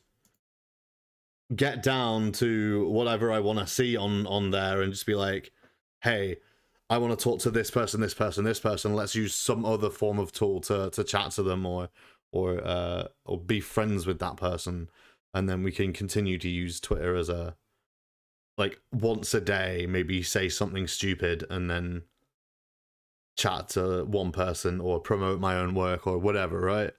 get down to whatever I want to see on there and just be like, hey, I want to talk to this person. Let's use some other form of tool to chat to them or be friends with that person, and then we can continue to use Twitter as a, like, once a day, maybe say something stupid and then chat to one person or promote my own work or whatever, right?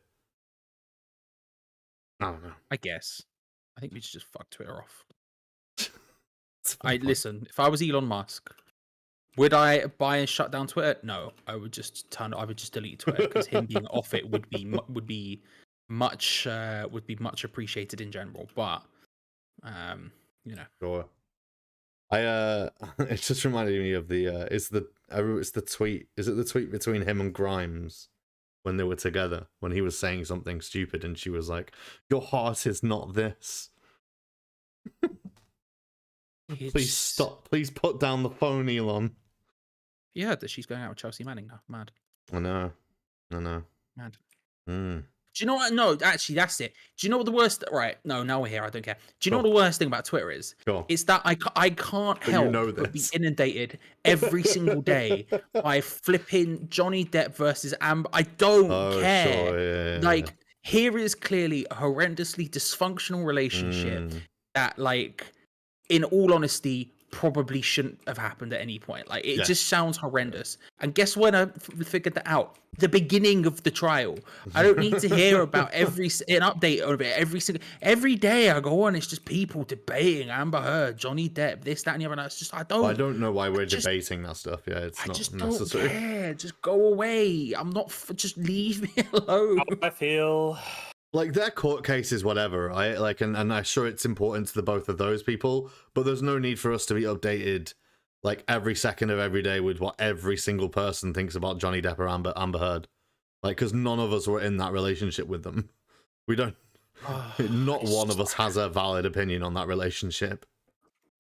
I don't know. I guess. I think we should just fuck Twitter off. Listen, if I was Elon Musk, would I buy and shut down Twitter? No, I would just delete Twitter because him being off it would be much appreciated in general. But you know. Sure. It just reminded me of the it's the tweet. Is it the tweet between him and Grimes when they were together, when he was saying something stupid and she was like, "Your heart is not this." Please stop. Please put down the phone, Elon. You heard that she's going out with Chelsea Manning now. Mad. I know. Mad. Do you know what? No, actually, that's it. Do you know what the worst? Right. No, now we're here. I don't care. Do you know what the worst thing about Twitter is? Sure. It's that I can't help but be inundated every single day by flipping Johnny Depp versus Amber. I don't care. Sure, yeah. Like, here is clearly a horrendously dysfunctional relationship that, like, in all honesty, probably shouldn't have happened at any point. Like, it just sounds horrendous. And guess when I figured that out? The beginning of the trial. I don't need to hear about an update of it every day I go on. It's just people debating Amber Hurd, Johnny Depp, this, that, and the other. And it's just I don't know why we're debating that stuff. Yeah, it's not necessary. Don't care. Just go away. I'm not. Just leave me alone. How I feel. Like, their court cases, whatever, right? Like, and I'm sure it's important to the both of those people, but there's no need for us to be updated, like, every second of every day with what every single person thinks about Johnny Depp or Amber Hurd. Like, because none of us were in that relationship with them. We don't... not one of us has a valid opinion on that relationship.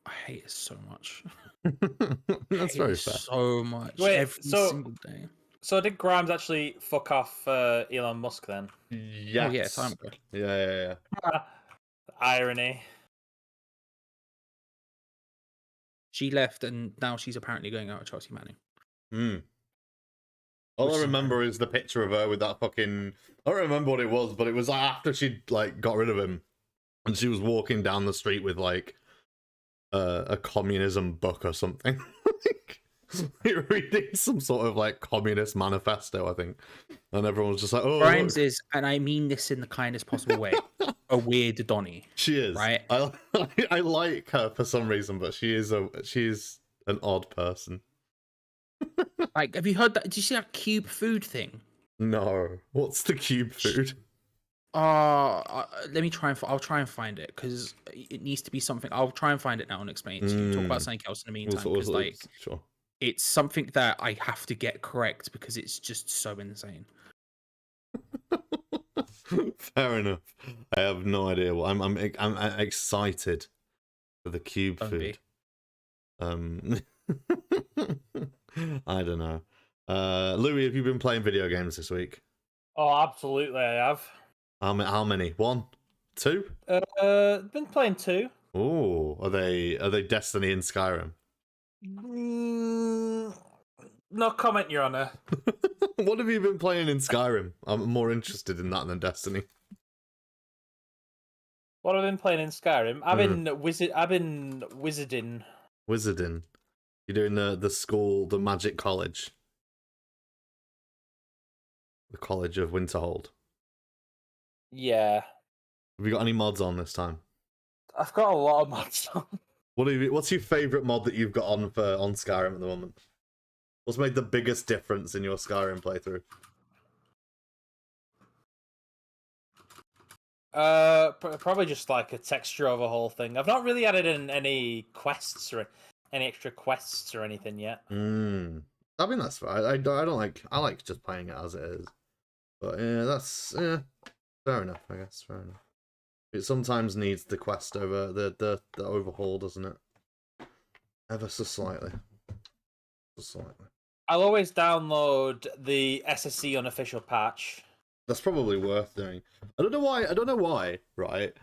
I hate it so much. That's very fair. So much. Wait, every single day. So did Grimes actually fuck off Elon Musk then? Yes. Oh, yeah, time ago. Yeah. Irony. She left, and now she's apparently going out with Chelsea Manning. All I remember is the picture of her with that fucking... I don't remember what it was, but it was after she'd like got rid of him, and she was walking down the street with like a communism book or something. Reading some sort of like communist manifesto, I think, and everyone was just like, "Oh." Grimes is, and I mean this in the kindest possible way, a weird Donny. She is, right? I like her for some reason, but she's an odd person. Like, have you heard that? Did you see that cube food thing? No, what's the cube food? Let me try and I'll try and find it, because it needs to be something. I'll try and find it now and explain it to you. Talk about something else in the meantime, because like, sure. It's something that I have to get correct because it's just so insane. Fair enough. I have no idea what I'm excited for the cube food. I don't know. Louis, have you been playing video games this week? Oh, absolutely, I have. How many? 1, 2? Been playing 2. Oh, are they Destiny and Skyrim? No comment, Your Honor. What have you been playing in Skyrim? I'm more interested in that than Destiny. What have I been playing in Skyrim? I've been wizarding. Wizarding. You're doing the school, the magic college. The College of Winterhold. Yeah. Have you got any mods on this time? I've got a lot of mods on. What's your favourite mod that you've got on Skyrim at the moment? What's made the biggest difference in your Skyrim playthrough? Probably just like a texture overhaul thing. I've not really added in any quests or any extra quests or anything yet. I mean, that's fine. I like just playing it as it is. But yeah, that's fair enough, I guess. Fair enough. It sometimes needs the quest over the overhaul, doesn't it? Ever so slightly. Just slightly. I'll always download the SSC unofficial patch. That's probably worth doing. I don't know why, right?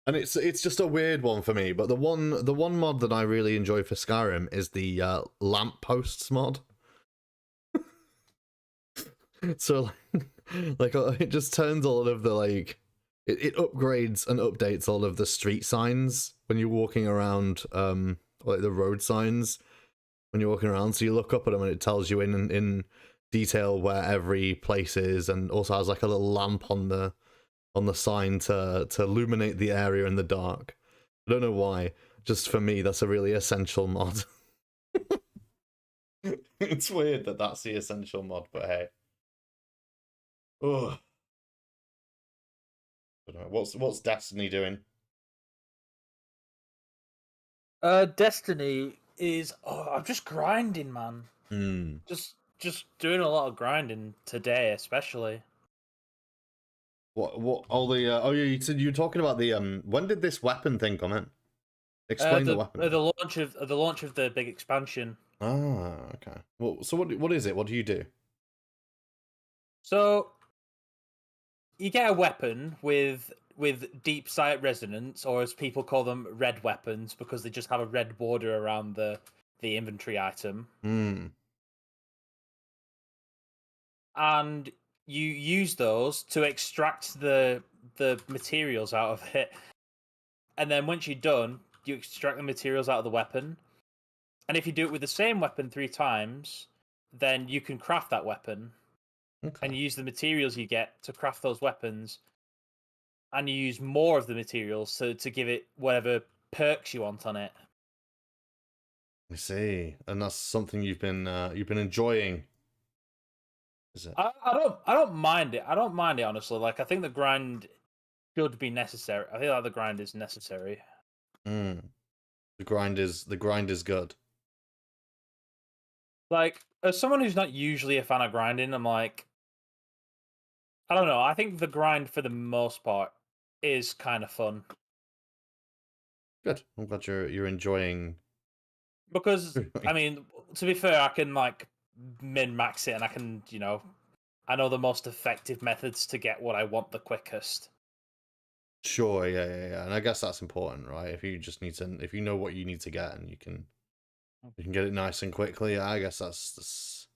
And it's just a weird one for me, but the one mod that I really enjoy for Skyrim is the lampposts mod. So like it just turns all of the like it upgrades and updates all of the street signs when you're walking around, like the road signs when you're walking around. So you look up at them and it tells you in detail where every place is, and also has like a little lamp on the sign to illuminate the area in the dark. I don't know why. Just for me, that's a really essential mod. It's weird that that's the essential mod, but hey. Oh. What's Destiny doing? Destiny is I'm just grinding, man. Just doing a lot of grinding today, especially. What all the oh yeah, you were talking about the when did this weapon thing come in? Explain the weapon. The launch of the big expansion. Ah, okay. Well, so what is it? What do you do? So you get a weapon with deep sight resonance, or as people call them, red weapons, because they just have a red border around the inventory item. And you use those to extract the materials out of it. And then once you're done, you extract the materials out of the weapon. And if you do it with the same weapon 3 times, then you can craft that weapon. Okay. And you use the materials you get to craft those weapons. And you use more of the materials to give it whatever perks you want on it. I see. And that's something you've been enjoying. Is it? I don't mind it. I don't mind it, honestly. Like, I think the grind should be necessary. I think that the grind is necessary. The grind is good. Like, as someone who's not usually a fan of grinding, I'm like, I don't know. I think the grind, for the most part, is kind of fun. Good. I'm glad you're enjoying Because I mean, to be fair, I can like min-max it, and I can, I know the most effective methods to get what I want the quickest. Sure, yeah, and I guess that's important, right? If you just need to, if you know what you need to get, and you can get it nice and quickly, I guess that's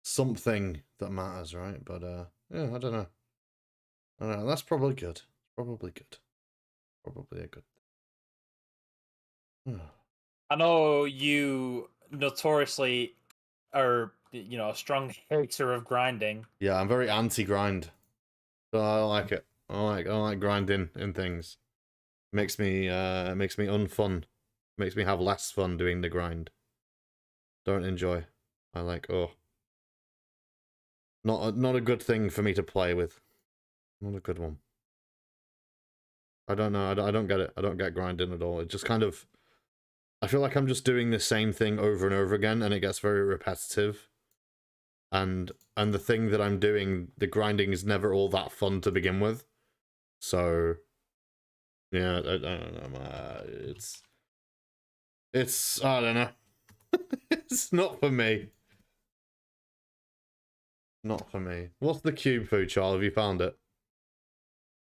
something that matters, right? But yeah, I don't know. That's probably good. Probably good. Probably a good. I know you notoriously are, a strong hater of grinding. Yeah, I'm very anti-grind. So I don't like it. I don't like grinding in things. Makes me unfun. Makes me have less fun doing the grind. Don't enjoy. I like not a good thing for me to play with. Not a good one. I don't know. I don't get it. I don't get grinding at all. It just kind of, I feel like I'm just doing the same thing over and over again, and it gets very repetitive. And the thing that I'm doing, the grinding, is never all that fun to begin with. So, yeah, I don't know. It's I don't know. It's not for me. Not for me. What's the cube food, Charles? Have you found it?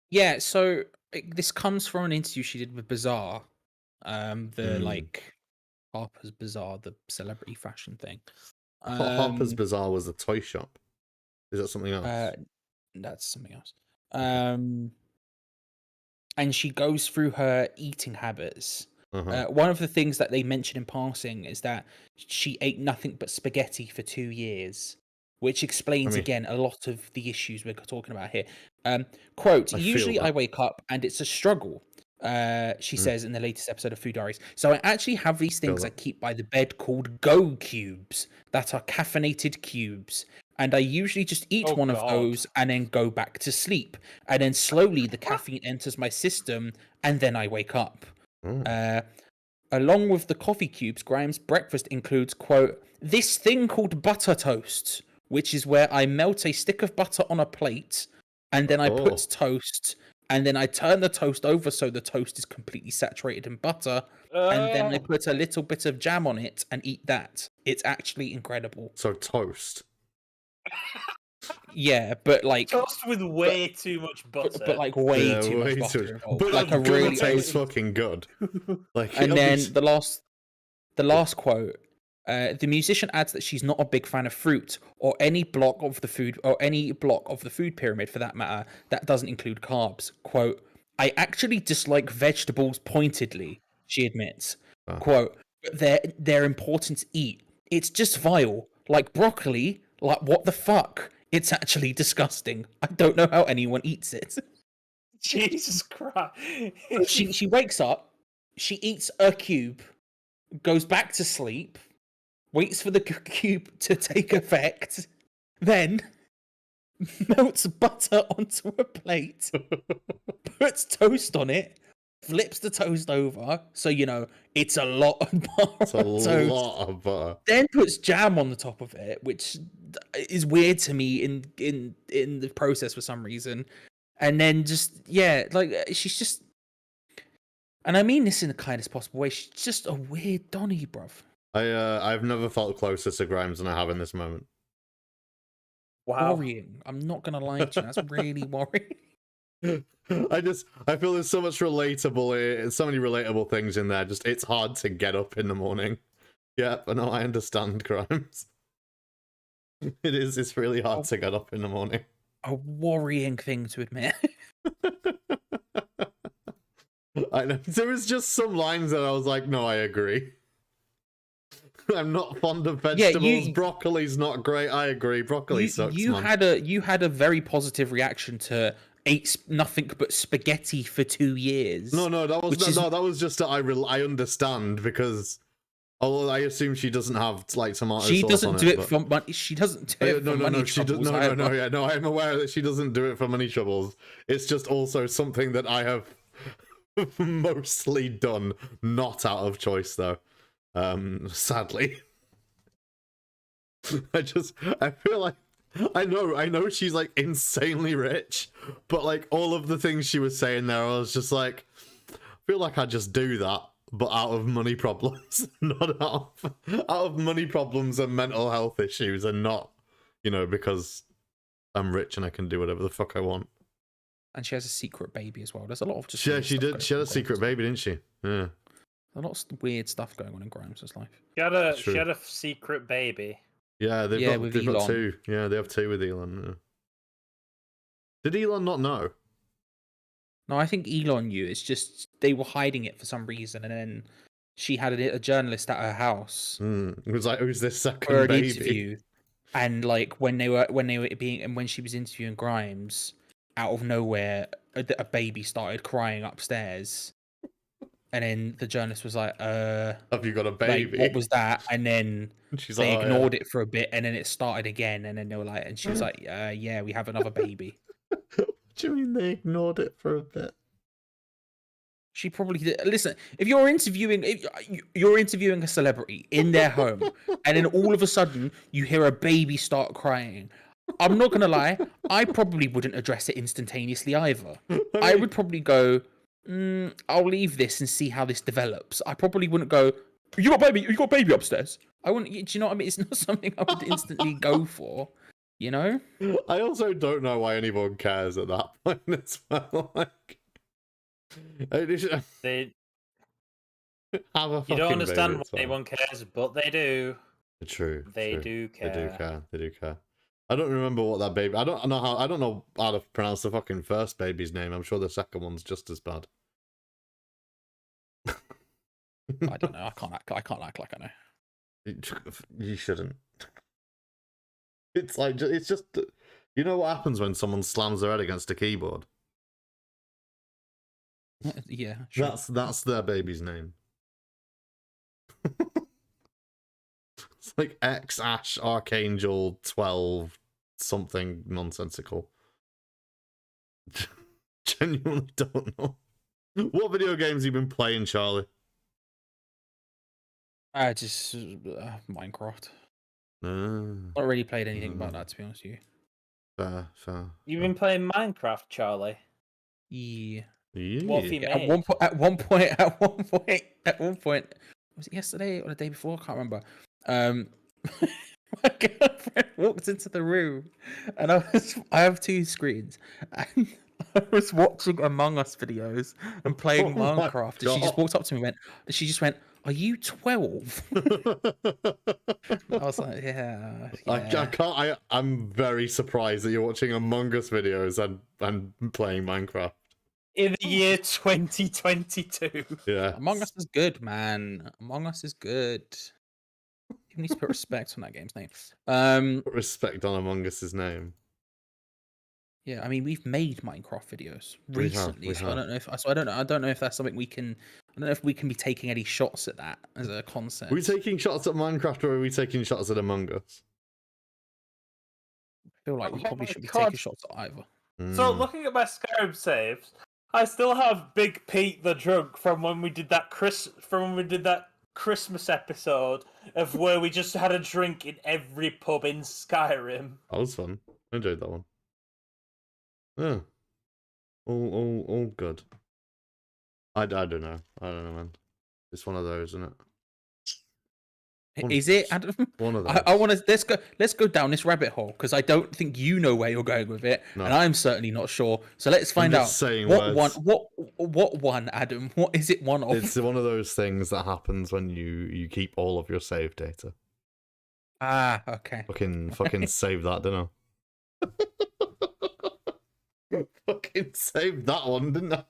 Yeah, so this comes from an interview she did with Bazaar. Like Harper's Bazaar, the celebrity fashion thing. Harper's Bazaar was a toy shop. Is that something else? That's something else. And she goes through her eating habits. One of the things that they mention in passing is that she ate nothing but spaghetti for 2 years, which explains again a lot of the issues we're talking about here. Quote, usually I wake up and it's a struggle, she says in the latest episode of Food Diaries. So I actually have these things I keep by the bed called Go Cubes that are caffeinated cubes. And I usually just eat one of those and then go back to sleep. And then slowly the caffeine enters my system and then I wake up. Along with the coffee cubes, Graham's breakfast includes, quote, this thing called butter toast, which is where I melt a stick of butter on a plate and then I put toast and then I turn the toast over so the toast is completely saturated in butter and then I put a little bit of jam on it and eat that. It's actually incredible. So toast. Yeah, but like toast with way too much butter. But like way too much butter. But like a really tastes fucking good. Like, and then the last quote. The musician adds that she's not a big fan of fruit or any block of the food pyramid for that matter that doesn't include carbs. Quote, I actually dislike vegetables pointedly, she admits. Quote, but they're important to eat. It's just vile. Like broccoli, like what the fuck? It's actually disgusting. I don't know how anyone eats it. Jesus Christ. She wakes up, she eats a cube, goes back to sleep, waits for the cube to take effect, then melts butter onto a plate, puts toast on it, flips the toast over, so it's a lot of butter. It's a lot of butter. Then puts jam on the top of it, which is weird to me in the process for some reason. And then she's just, and I mean this in the kindest possible way, she's just a weird Donnie, bruv. I've never felt closer to Grimes than I have in this moment. Wow. Worrying. I'm not gonna lie to you, that's really worrying. I feel there's so much so many relatable things in there. Just it's hard to get up in the morning. Yeah, I know, I understand, Grimes. It's really hard to get up in the morning. A worrying thing to admit. I know. There was just some lines that I was like, no, I agree. I'm not fond of vegetables. Yeah, broccoli's not great. I agree. Broccoli sucks. You had a very positive reaction to ate nothing but spaghetti for 2 years. No, that was just that I understand because although I assume she doesn't have like tomato sauce on it. She doesn't do it for money. She doesn't do it for money troubles. No, I'm aware that she doesn't do it for money troubles. It's just also something that I have mostly done not out of choice though. Sadly. I feel like I know she's like insanely rich, but like all of the things she was saying there, I was just like, I feel like I just do that. but out of money problems, not out of money problems and mental health issues, and not, because I'm rich and I can do whatever the fuck I want. And she has a secret baby as well. There's a lot of just. Yeah, she did. She had a secret baby, didn't she? Yeah. A lot of weird stuff going on in Grimes' life. She had a secret baby. Yeah, they've got two. Yeah, they have two with Elon. Yeah. Did Elon not know? No, I think Elon knew. It's just they were hiding it for some reason, and then she had a journalist at her house. It was like, who's this second for an baby? Interview, and like when she was interviewing Grimes, out of nowhere, a baby started crying upstairs, and then the journalist was like, "Have you got a baby? Like, what was that?" And then they like, ignored it for a bit, and then it started again, and then they were like, and she was like, "Yeah, we have another baby." What do you mean they ignored it for a bit? She probably did. Listen, if you're interviewing a celebrity in their home, and then all of a sudden you hear a baby start crying, I'm not gonna lie, I probably wouldn't address it instantaneously either. I would probably go, I'll leave this and see how this develops. I probably wouldn't go, you got a baby upstairs. I wouldn't. Do you know what I mean? It's not something I would instantly go for. I also don't know why anyone cares at that point as well. Like, they have a you don't understand baby, why anyone cares, but they do. True. They do care. They do care. I don't remember what that baby. I don't know how to pronounce the fucking first baby's name. I'm sure the second one's just as bad. I don't know. I can't act like I know. You shouldn't. It's just you know what happens when someone slams their head against a keyboard? Yeah, sure. That's their baby's name. It's like X Ash Archangel 12 something nonsensical. Genuinely don't know. What video games have you been playing, Charlie? Just Minecraft. Not really played anything about that, to be honest with you. Fair. You've been playing Minecraft, Charlie? Yeah. What have you made? At one point, was it yesterday or the day before? I can't remember. My girlfriend walked into the room, and I have two screens, and I was watching Among Us videos and playing Minecraft. And she just walked up to me and went, "Are you 12?" I was like, yeah. I'm very surprised that you're watching Among Us videos and playing Minecraft. In the year 2022. Yeah. Among Us is good, man. Among Us is good. You need to put respect on that game's name. Put respect on Among Us's name. Yeah, I mean, we've made Minecraft videos recently, so I don't know if I don't know if that's something we can. I don't know if we can be taking any shots at that as a concept. Are we taking shots at Minecraft, or are we taking shots at Among Us? I feel like we probably should be taking shots at either. So looking at my Skyrim saves, I still have Big Pete the Drunk from when we did that Christmas episode of where we just had a drink in every pub in Skyrim. That was fun. I enjoyed that one. Yeah. All good. I don't know. Man. It's one of those, isn't it? Is it, Adam? One of those. I want to let's go down this rabbit hole because I don't think you know where you're going with it, and I'm certainly not sure. So let's find out. What one, Adam? What is it one of? It's one of those things that happens when you keep all of your save data. Ah, okay. Fucking save that, didn't I? Fucking saved that one, didn't I?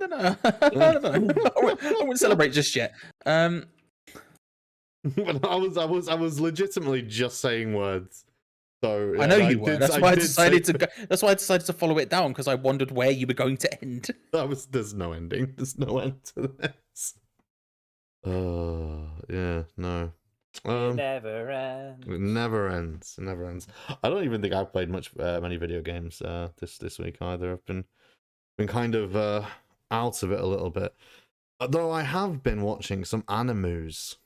No. I don't know. I wouldn't celebrate just yet. But I was legitimately just saying words. So yeah, I know you were. That's why I decided to follow it down because I wondered where you were going to end. There's no ending. There's no end to this. Yeah, no. It never ends. It never ends. I don't even think I've played many video games this week either. I've been kind of out of it a little bit. Though I have been watching some animes.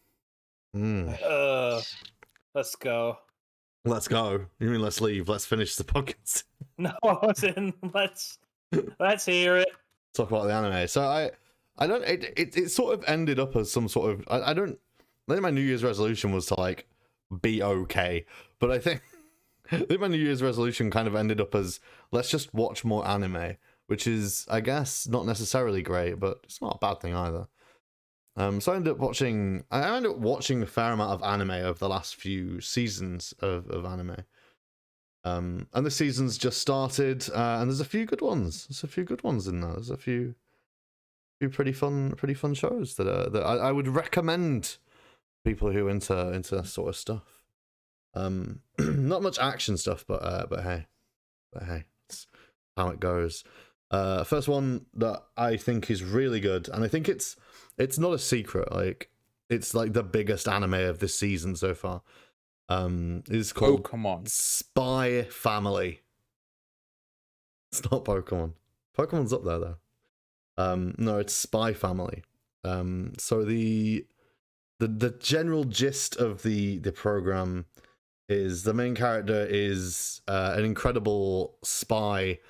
Let's go. Let's go. You mean let's leave? Let's finish the podcast. No, I was in. Let's hear it. Talk about the anime. So I don't. It sort of ended up as some sort of. I don't. I think my New Year's resolution was to like be okay, but I think my New Year's resolution kind of ended up as let's just watch more anime, which is, I guess, not necessarily great, but it's not a bad thing either. So I ended up watching a fair amount of anime over the last few seasons of anime. And the season's just started, and there's a few good ones. There's a few good ones in there. There's a few pretty fun shows that I would recommend people who into that sort of stuff. Not much action stuff, but hey, it's how it goes. First one that I think is really good, and I think it's not a secret. Like, it's like the biggest anime of this season so far. Is called Pokemon. Spy Family. It's not Pokemon. Pokemon's up there though. No, it's Spy Family. So the general gist of the program is the main character is an incredible spy.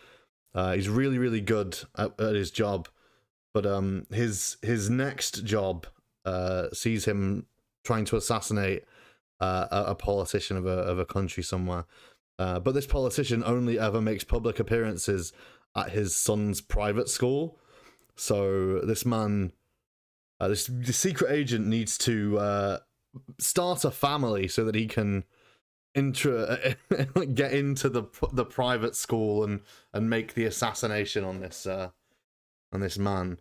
He's really, really good at his job, but his next job sees him trying to assassinate a politician of a country somewhere. But this politician only ever makes public appearances at his son's private school. So this man, the secret agent, needs to start a family so that he can get into the private school and make the assassination on this man.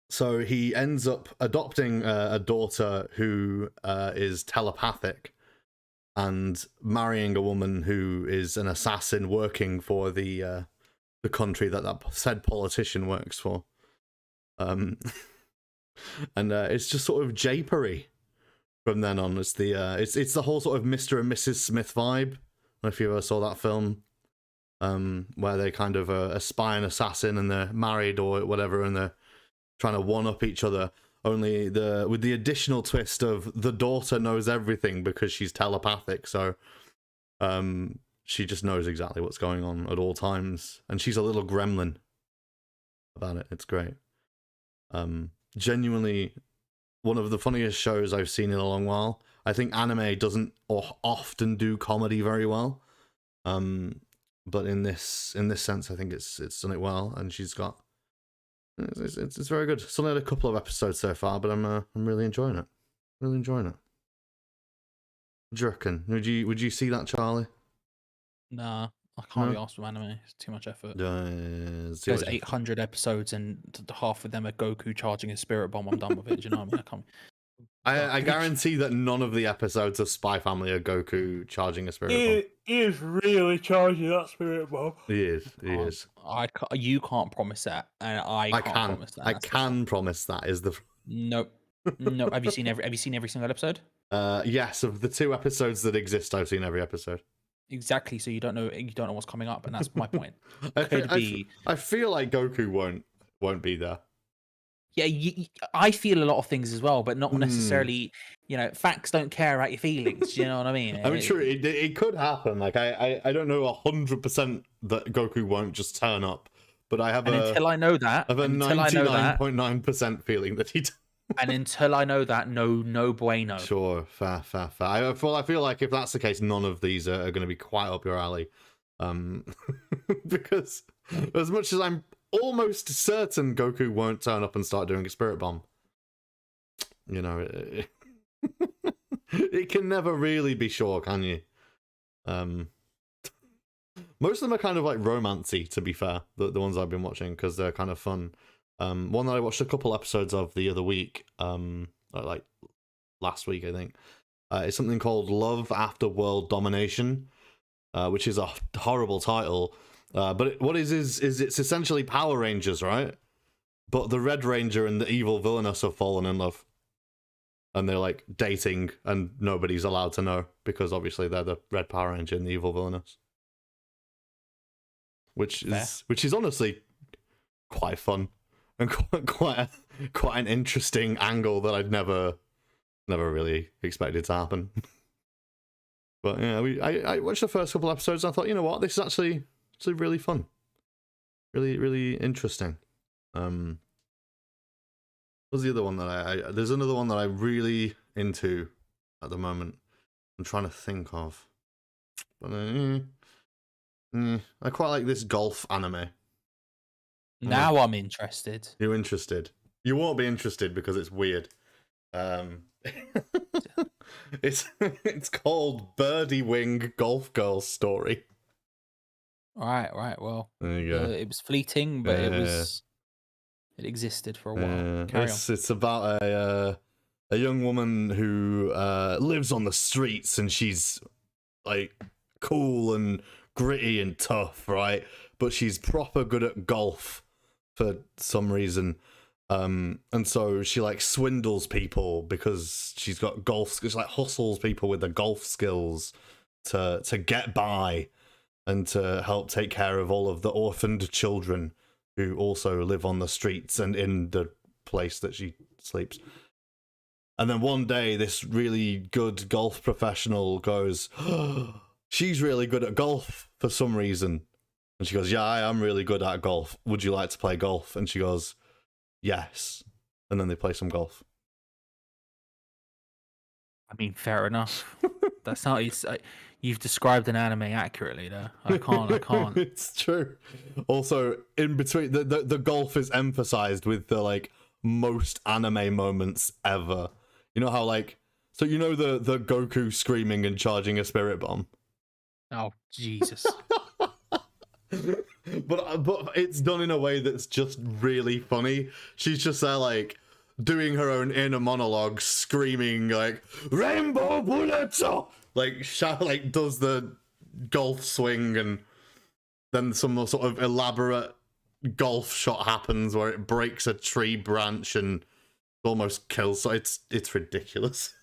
So he ends up adopting a daughter who is telepathic, and marrying a woman who is an assassin working for the country that said politician works for. And it's just sort of japery from then on. It's the whole sort of Mr. and Mrs. Smith vibe. I don't know if you ever saw that film, where they kind of a spy and assassin, and they're married or whatever, and they're trying to one up each other. Only with the additional twist of the daughter knows everything because she's telepathic. So, she just knows exactly what's going on at all times, and she's a little gremlin about it. It's great. Genuinely one of the funniest shows I've seen in a long while. I think anime doesn't often do comedy very well, but in this sense, I think it's done it well, and she's got it's very good. It's only had a couple of episodes so far, but I'm really enjoying it. Really enjoying it. What do you reckon? Would you see that, Charlie? Nah, I can't be asked with anime. It's too much effort. There's 800 episodes, and half of them are Goku charging a spirit bomb. I'm done with it. Do you know what I mean? I can't. I guarantee that none of the episodes of Spy Family are Goku charging a spirit bomb. He is really charging that spirit bomb. He is. You can't promise that, and I can't promise that. I can promise that. Is the nope. Have you seen every single episode? Yes, of the 2 episodes that exist, I've seen every episode. Exactly. So you don't know what's coming up, and that's my point. I feel like Goku won't be there. Yeah, I feel a lot of things as well, but not necessarily. Facts don't care about your feelings. Do you know what I mean? I mean, sure, it could happen. Like I don't know 100% that Goku won't just turn up, but I have until I know that, I have a 99.9% feeling that he. And until I know that, no bueno. Sure, fair. I feel like if that's the case, none of these are going to be quite up your alley, because as much as I'm almost certain Goku won't turn up and start doing a spirit bomb, it can never really be sure, can you? Most of them are kind of like romancy, to be fair, the ones I've been watching, because they're kind of fun. One that I watched a couple episodes of the other week, like last week, I think, is something called Love After World Domination, which is a horrible title. But what is it's essentially Power Rangers, right? But the Red Ranger and the evil villainess have fallen in love, and they're like dating, and nobody's allowed to know because obviously they're the Red Power Ranger and the evil villainess, which is honestly quite fun and quite an interesting angle that I'd never really expected to happen. But yeah, I watched the first couple episodes and I thought, you know what, this is actually really fun, really interesting. What's the other one that I there's another one that I'm really into at the moment. I'm trying to think of. But I quite like this golf anime. Now I'm interested. You're interested? You won't be interested because it's weird. It's called Birdie Wing Golf Girl Story. Right. Well, there you go. It was fleeting, but it existed for a while. It's about a young woman who lives on the streets, and she's like cool and gritty and tough, right? But she's proper good at golf for some reason. And so she like swindles people because she's got golf skills, like hustles people with the golf skills to get by and to help take care of all of the orphaned children who also live on the streets and in the place that she sleeps. And then one day this really good golf professional goes, oh, she's really good at golf for some reason. And she goes, yeah, I am really good at golf. Would you like to play golf? And she goes, yes. And then they play some golf. I mean, fair enough. That's not. You've described an anime accurately there. I can't. It's true. Also, in between, the golf is emphasized with the like most anime moments ever. You know how like, so you know the Goku screaming and charging a spirit bomb. Oh Jesus. But it's done in a way that's just really funny. She's just there like doing her own inner monologue, screaming like rainbow bullets, like shout, like does the golf swing, and then some sort of elaborate golf shot happens where it breaks a tree branch and almost kills. So it's ridiculous.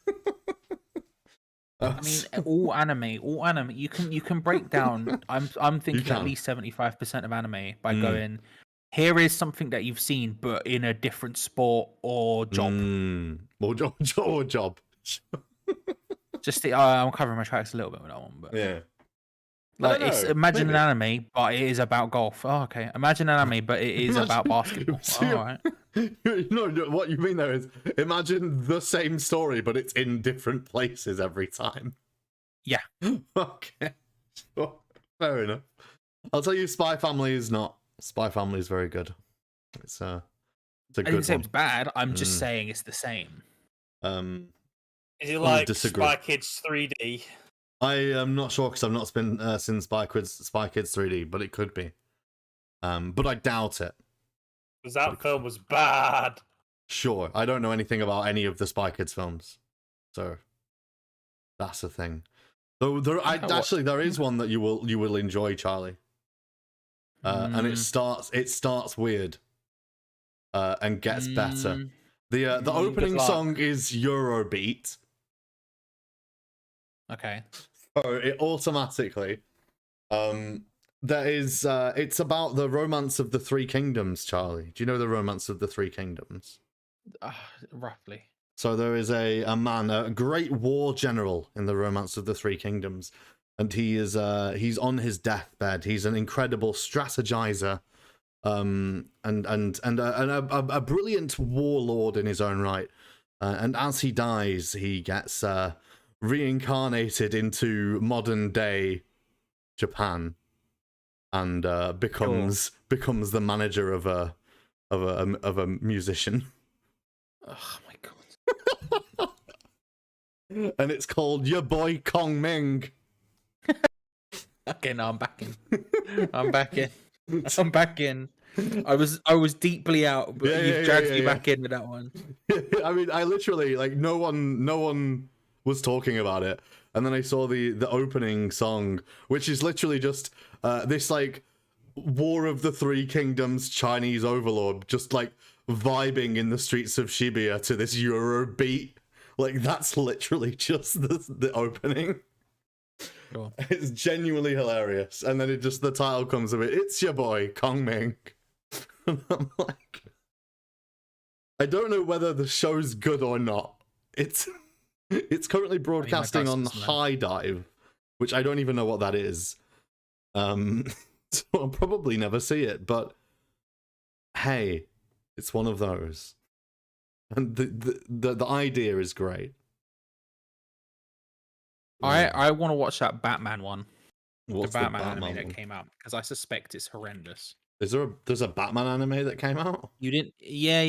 I mean, all anime, you can break down. I'm thinking at least 75% of anime by going, here is something that you've seen, but in a different sport or job. Or job. Just I'm covering my tracks a little bit with that one, but yeah. Like, imagine an anime, but it is about golf. Oh, okay. Imagine an anime, but it is about basketball. All right. No, what you mean there is imagine the same story, but it's in different places every time. Yeah. Okay. Sure. Fair enough. I'll tell you, Spy Family is not. Spy Family is very good. It's a good one. I didn't say it's bad. I'm just saying it's the same. Is it like Spy Kids 3D? I am not sure because I've not seen Spy Kids 3D, but it could be. But I doubt it. Because that film was bad. Sure, I don't know anything about any of the Spy Kids films, so that's the thing. Though there is one that you will enjoy, Charlie. And it starts weird, and gets better. The opening song is Eurobeat. Okay. So it automatically, it's about the Romance of the Three Kingdoms, Charlie. Do you know the Romance of the Three Kingdoms? Roughly. So there is a man, a great war general in the Romance of the Three Kingdoms, and he's on his deathbed. He's an incredible strategizer, and a brilliant warlord in his own right. And as he dies, he gets reincarnated into modern day Japan, and becomes the manager of a musician. Oh my god! And it's called Your Boy Kong Ming. Okay, now I'm back in. I'm back in. I was deeply out, but you've dragged me back in with that one. I mean, I literally like no one was talking about it, and then I saw the opening song, which is literally just this like War of the Three Kingdoms Chinese overlord just like vibing in the streets of Shibuya to this Euro beat. Like that's literally just the opening. Sure. It's genuinely hilarious, and then the title comes of it. It's your boy Kong Ming. And I'm like, I don't know whether the show's good or not. It's currently broadcasting on High Dive, which I don't even know what that is. So I'll probably never see it, but hey, it's one of those. and the idea is great. I want to watch that Batman one. What's the Batman anime one? that came out, because I suspect it's horrendous. There's a Batman anime that came out? You didn't? Yeah.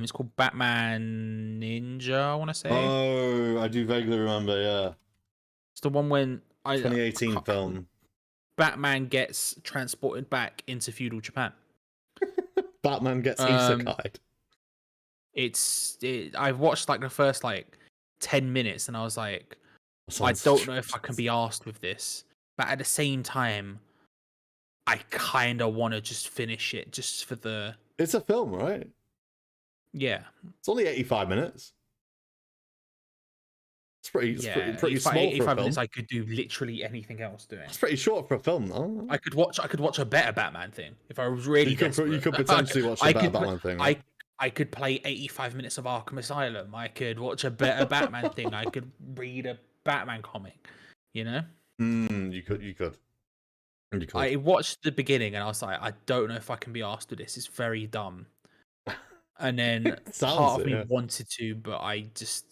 It's called Batman Ninja, I want to say. Oh, I do vaguely remember. Yeah, It's the one when 2018 film. Batman gets transported back into feudal Japan. Batman gets isekai'd. I've watched like the first 10 minutes, and I was like, I don't know if I can be arsed with this, but at the same time, I kind of want to just finish it just for the. It's a film, right? Yeah. It's only 85 minutes. It's pretty small for a 85 film. minutes, I could do literally anything else doing. It's pretty short for a film, though. I could watch a better Batman thing if I was really. You could potentially watch a better Batman thing. Right? I could play 85 minutes of Arkham Asylum. I could watch a better Batman thing. I could read a Batman comic. You know. You could. I watched the beginning and I was like, I don't know if I can be asked to this. It's very dumb. And then part of me wanted to, but I just.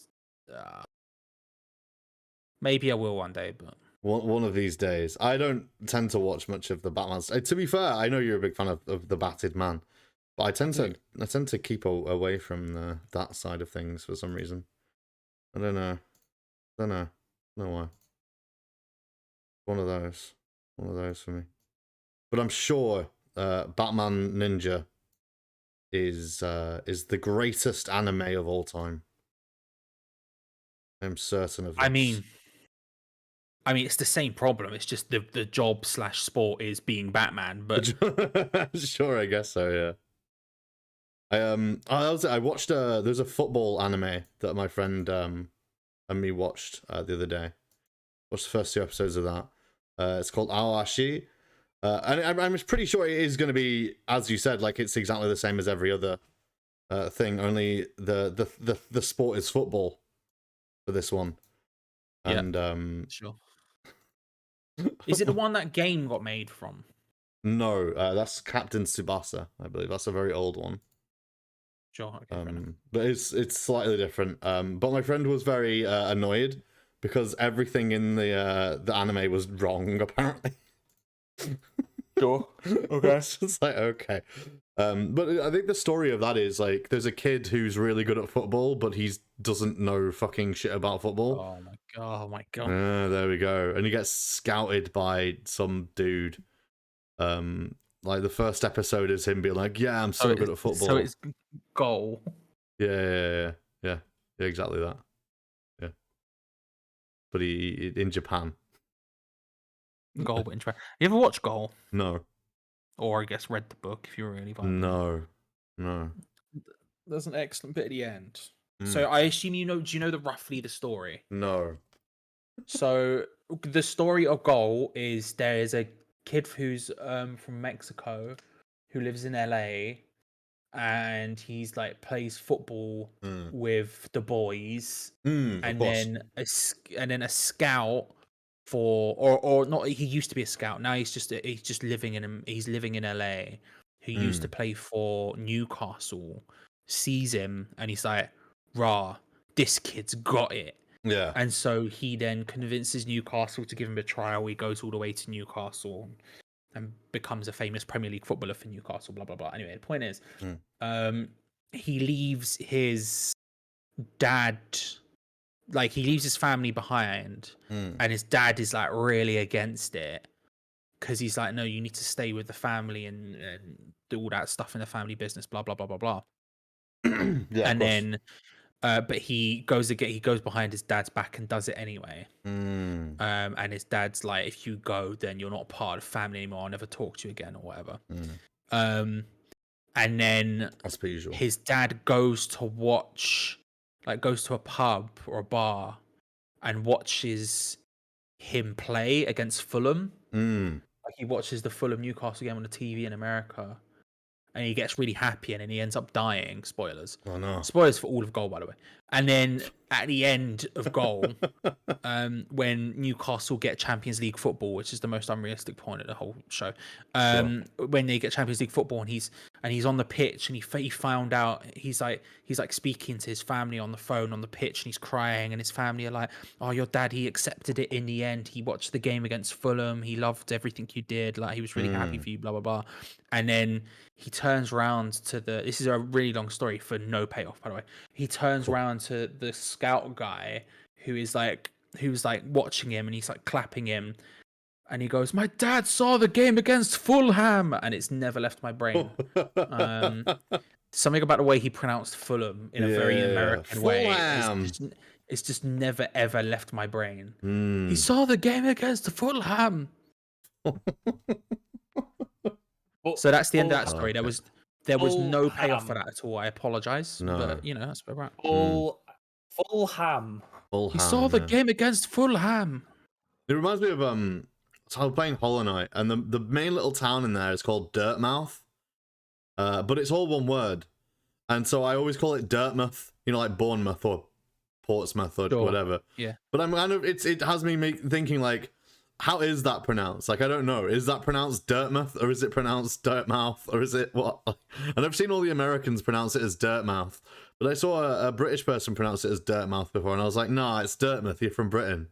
Maybe I will one day, but one of these days. I don't tend to watch much of the Batman. To be fair, I know you're a big fan of the Batted Man, but I tend to keep away from that side of things for some reason. I don't know why. One of those for me. But I'm sure Batman Ninja is the greatest anime of all time. I'm certain of this. I mean, it's the same problem. It's just the job/sport is being Batman, but sure, I guess so. Yeah. I watched there's a football anime that my friend and me watched the other day. Watched the first 2 episodes of that. It's called Aoashi, and I'm pretty sure it is going to be, as you said, like it's exactly the same as every other thing. Only the sport is football for this one. And sure. Is it the one that game got made from? No, that's Captain Tsubasa, I believe. That's a very old one. Sure. Okay, but it's slightly different. But my friend was very annoyed because everything in the anime was wrong, apparently. Sure. Okay. It's just like, okay. But I think the story of that is like there's a kid who's really good at football, but he doesn't know fucking shit about football. Oh my god. There we go. And he gets scouted by some dude. Like the first episode is him being like, "Yeah, I'm so good at football." So it's goal. Yeah, exactly that. Yeah, but he in Japan. Goal, but in Japan. You ever watched Goal? No. Or I guess read the book if you were really fun. No. There's an excellent bit at the end. So I assume do you know roughly the story? No. So the story of Goal is there is a kid who's from Mexico who lives in LA, and he's like plays football with the boys, and then a scout for or not, he used to be a scout, now he's just living in LA, who used to play for Newcastle, sees him and he's like, rah, this kid's got it. Yeah. And so he then convinces Newcastle to give him a trial. He goes all the way to Newcastle and becomes a famous Premier League footballer for Newcastle, blah blah blah. Anyway, the point is he leaves his dad, like he leaves his family behind, and his dad is like really against it because he's like, no, you need to stay with the family and do all that stuff in the family business, blah blah blah blah blah. Yeah, and then but he goes behind his dad's back and does it anyway. And his dad's like, if you go, then you're not part of the family anymore, I'll never talk to you again or whatever. And then as per usual, his dad goes to a pub or a bar and watches him play against Fulham. Like he watches the Fulham Newcastle game on the TV in America, and he gets really happy, and then he ends up dying. Spoilers. Oh no! Spoilers for all of Goal, by the way. And then at the end of goal, when Newcastle get Champions League football, which is the most unrealistic point of the whole show. When they get Champions League football and he's on the pitch and he found out he's like speaking to his family on the phone on the pitch and he's crying and his family are like, "Oh, your dad, he accepted it in the end. He watched the game against Fulham. He loved everything you did. Like he was really happy for you, blah blah blah." And then he turns around to this is a really long story for no payoff, by the way. He turns around to the scout guy who was like watching him and he's like clapping him and he goes, "My dad saw the game against Fulham," and it's never left my brain. Something about the way he pronounced Fulham in a very American way. It's just never ever left my brain. He saw the game against Fulham. So that's the end of that story. There was no payoff for that at all. I apologize, but that's where we're at. Fulham. He saw the game against Fulham. It reminds me of so I was playing Hollow Knight, and the main little town in there is called Dirtmouth, but it's all one word, and so I always call it Dirtmouth. Like Bournemouth or Portsmouth or whatever. Yeah. But I'm kind of it has me thinking like, how is that pronounced? Like, I don't know. Is that pronounced Dirtmouth or is it pronounced Dirtmouth or is it what? And I've seen all the Americans pronounce it as Dirtmouth, but I saw a British person pronounce it as Dirtmouth before, and I was like, nah, it's Dirtmouth. You're from Britain.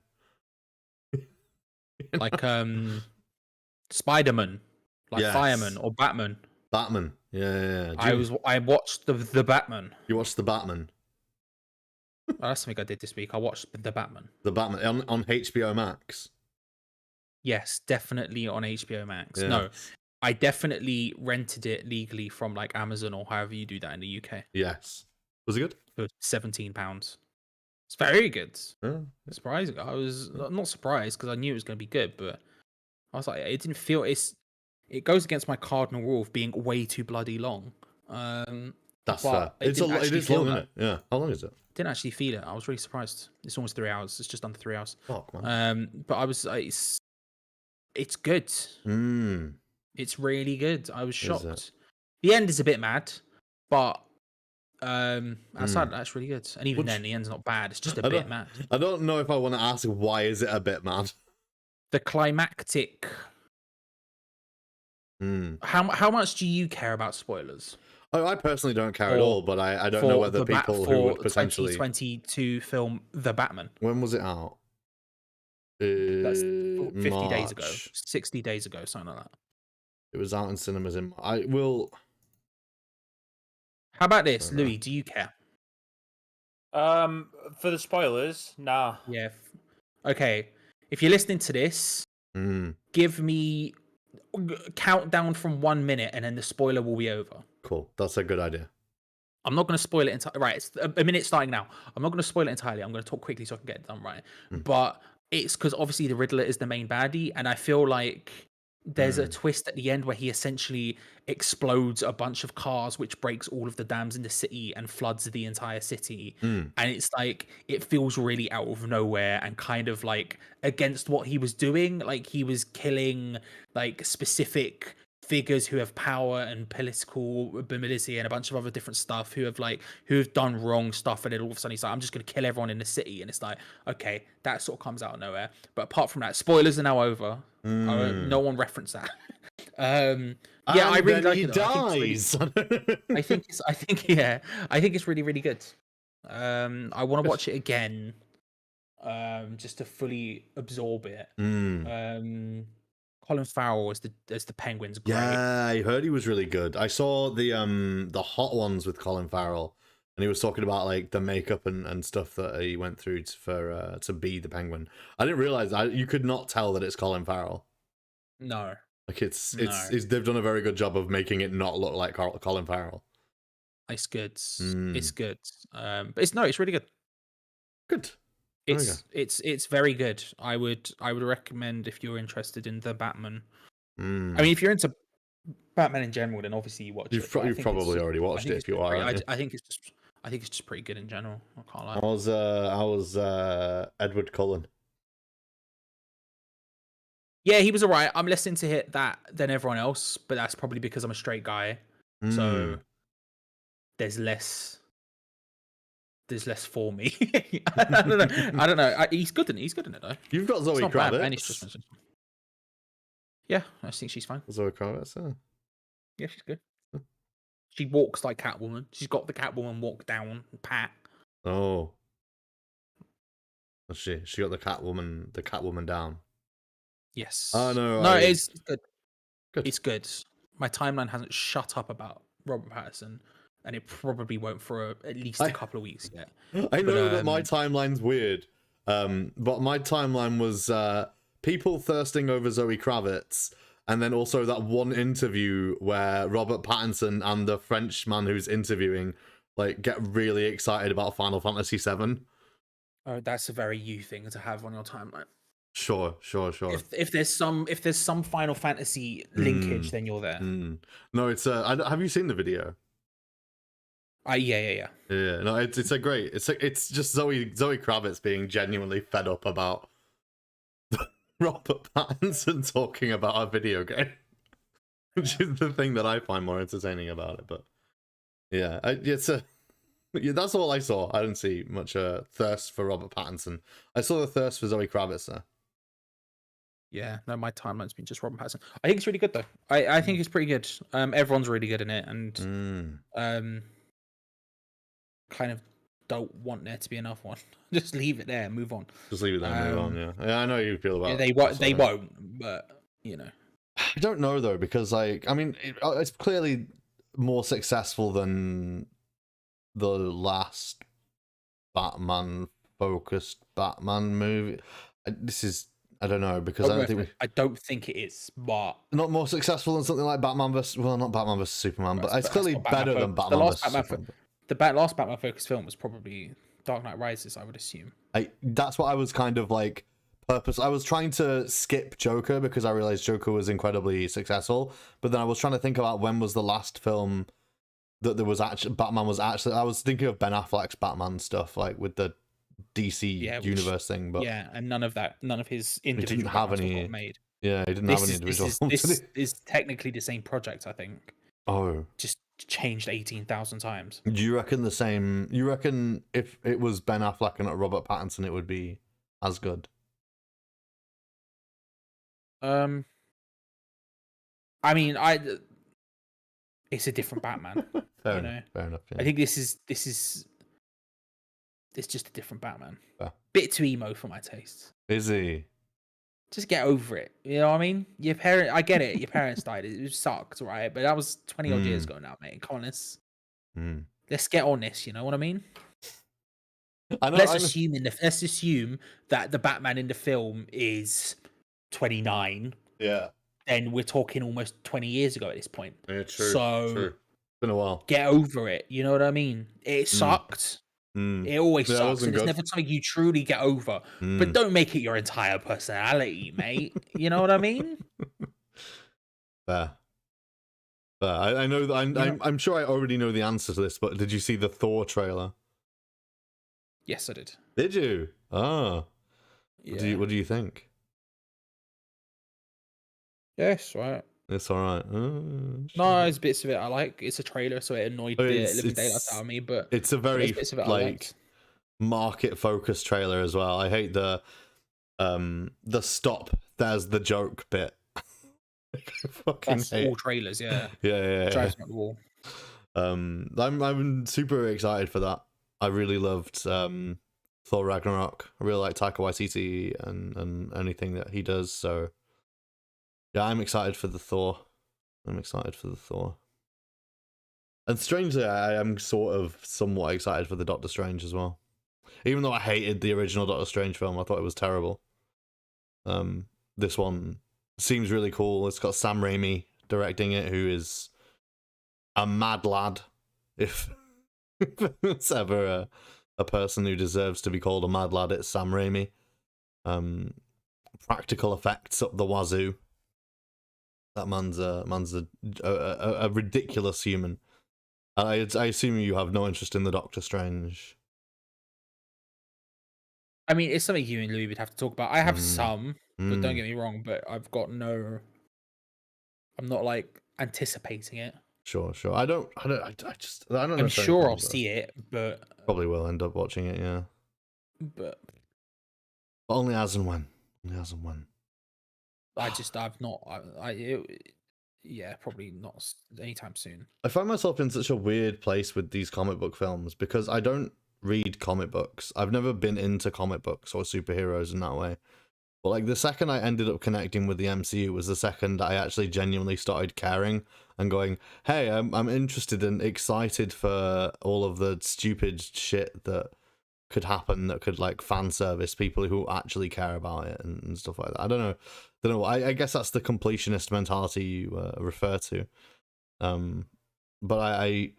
Like Spider-Man, like Fireman or Batman. Batman. Yeah. I watched the Batman. You watched the Batman? Oh, that's something I did this week. I watched the Batman. The Batman on HBO Max. Yes, definitely on HBO Max. Yeah. No, I definitely rented it legally from like Amazon or however you do that in the UK. Yes. Was it good? For £17. It's very good. Yeah. Surprising. I was not surprised because I knew it was going to be good, but I was like, it didn't feel it goes against my cardinal rule of being way too bloody long. That's fair. It is long, isn't it? Yeah. How long is it? Didn't actually feel it. I was really surprised. It's almost 3 hours. It's just under 3 hours. Fuck, man. But I was it's good. It's really good. I was shocked. The end is a bit mad, but outside that's really good. And even then, the end's not bad. It's just a bit mad. I don't know if I want to ask why is it a bit mad. The climactic. How much do you care about spoilers? Oh, I personally don't care at all, but I don't know whether people who would potentially 2022 film The Batman. When was it out? That's 50 days ago, 60 days ago, something like that. It was out in cinemas in. I will. How about this, Louis? Do you care? For the spoilers, nah. Yeah. Okay. If you're listening to this, give me countdown from 1 minute, and then the spoiler will be over. Cool. That's a good idea. I'm not going to spoil it entirely. Right, it's a minute starting now. I'm not going to spoil it entirely. I'm going to talk quickly so I can get it done right. But it's because obviously the Riddler is the main baddie, and I feel like there's a twist at the end where he essentially explodes a bunch of cars, which breaks all of the dams in the city and floods the entire city. And it's like, it feels really out of nowhere and kind of like against what he was doing. Like he was killing like specific figures who have power and political ability and a bunch of other different stuff who have done wrong stuff, and then all of a sudden he's like, I'm just going to kill everyone in the city, and it's like, okay, that sort of comes out of nowhere. But apart from that, spoilers are now over. No one referenced that. Yeah, I really like it. Dies. I think it's really, really good. I want to watch it again, just to fully absorb it. Colin Farrell as the Penguin's great. Yeah, I heard he was really good. I saw the Hot Ones with Colin Farrell, and he was talking about like the makeup and stuff that he went through to be the Penguin. I didn't realize you could not tell that it's Colin Farrell. No, like it's they've done a very good job of making it not look like Colin Farrell. It's good. It's good. But it's really good. Good. It's very good. I would recommend if you're interested in the Batman. I mean, if you're into Batman in general, then obviously you watch it. You've probably already watched it if you are. I think it's just pretty good in general. I can't lie. I was Edward Cullen. Yeah, he was alright. I'm less into that than everyone else, but that's probably because I'm a straight guy. So there's less there's less for me. I don't know. He's good in it. He's good in it though. You've got Zoe Kravitz. Yeah, I think she's fine. Zoe Kravitz. Yeah, she's good. She walks like Catwoman. She's got the Catwoman walk down pat. Oh. She got the Catwoman down. Yes. Oh no. No, it's good. It's good. My timeline hasn't shut up about Robert Pattinson, and it probably won't for at least a couple of weeks yet. I know that my timeline's weird, but my timeline was people thirsting over Zoe Kravitz, and then also that one interview where Robert Pattinson and the French man who's interviewing like get really excited about Final Fantasy VII. Oh, that's a very you thing to have on your timeline. Sure. If there's some Final Fantasy linkage, then you're there. No, it's have you seen the video? Yeah. Yeah, no, it's a great. It's just Zoe Kravitz being genuinely fed up about Robert Pattinson talking about a video game, which is the thing that I find more entertaining about it. But yeah, that's all I saw. I didn't see much thirst for Robert Pattinson. I saw the thirst for Zoe Kravitz there. Yeah, no, my timeline's been just Robert Pattinson. I think it's really good though. I think it's pretty good. Everyone's really good in it, and kind of don't want there to be another one. Just leave it there, move on. Just leave it there, move on. Yeah, I know how you feel about. Yeah, they won't, but you know. I don't know though, because like I mean, it's clearly more successful than the last Batman-focused Batman movie. I don't know, because I don't think it is, but not more successful than something like Batman vs. Well, not Batman vs Superman, but it's clearly better than Batman vs Superman. The last Batman focused film was probably Dark Knight Rises, I would assume. That's what I was kind of like I was trying to skip Joker because I realized Joker was incredibly successful, but then I was trying to think about when was the last film that there was actually Batman was actually. I was thinking of Ben Affleck's Batman stuff, like with the DC universe thing, but and none of his individual didn't have any got made. Yeah, he didn't have any individual. This is technically the same project, I think. Oh, just changed 18,000 times. Do you reckon the same? You reckon if it was Ben Affleck and not Robert Pattinson, it would be as good? I mean, it's a different Batman. Fair enough. Yeah. I think this is just a different Batman. Yeah. Bit too emo for my taste. Is he? Just get over it. You know what I mean? I get it. Your parents died. It sucked, right? But that was 20 odd years ago now, mate. Come on, let's get on this. You know what I mean? Let's assume that the Batman in the film is 29. Yeah. Then we're talking almost 20 years ago at this point. Yeah, true. So true. Been a while. Get over it. You know what I mean? It sucked. It always sucks, and it's never something you truly get over. But don't make it your entire personality, mate. You know what I mean? Fair. I know that I'm sure I already know the answer to this, but did you see the Thor Yes, I did. Did you? Ah. Yeah. What do you think? Yes, right. It's all right. No, there's bits of it I like. It's a trailer, so it annoyed the living daylights out of me. But it's a very market-focused trailer as well. I hate the stop. There's the joke bit. That's all trailers, yeah. Yeah. Drives me up the wall. I'm super excited for that. I really loved Thor Ragnarok. I really like Taika Waititi and anything that he does. So yeah, I'm excited for the Thor. And strangely, I am somewhat excited for the Doctor Strange as well. Even though I hated the original Doctor Strange film, I thought it was terrible. This one seems really cool. It's got Sam Raimi directing it, who is a mad lad. If it's ever a person who deserves to be called a mad lad, it's Sam Raimi. Practical effects up the wazoo. That man's a ridiculous human. I assume you have no interest in the Doctor Strange. I mean, it's something you and Louis would have to talk about. I have some, but don't get me wrong. But I've got no. I'm not like anticipating it. Sure. I don't. I'm sure I'll see it, but Probably will end up watching it, yeah. But only as and when. Only as and when. I've not. Yeah, probably not anytime soon. I find myself in such a weird place with these comic book films because I don't read comic books. I've never been into comic books or superheroes in that way. But like the second I ended up connecting with the MCU was the second I actually genuinely started caring and going, hey, I'm interested and excited for all of the stupid shit that could happen that could like fan service people who actually care about it and stuff like that. I don't know. I guess that's the completionist mentality you refer to. But I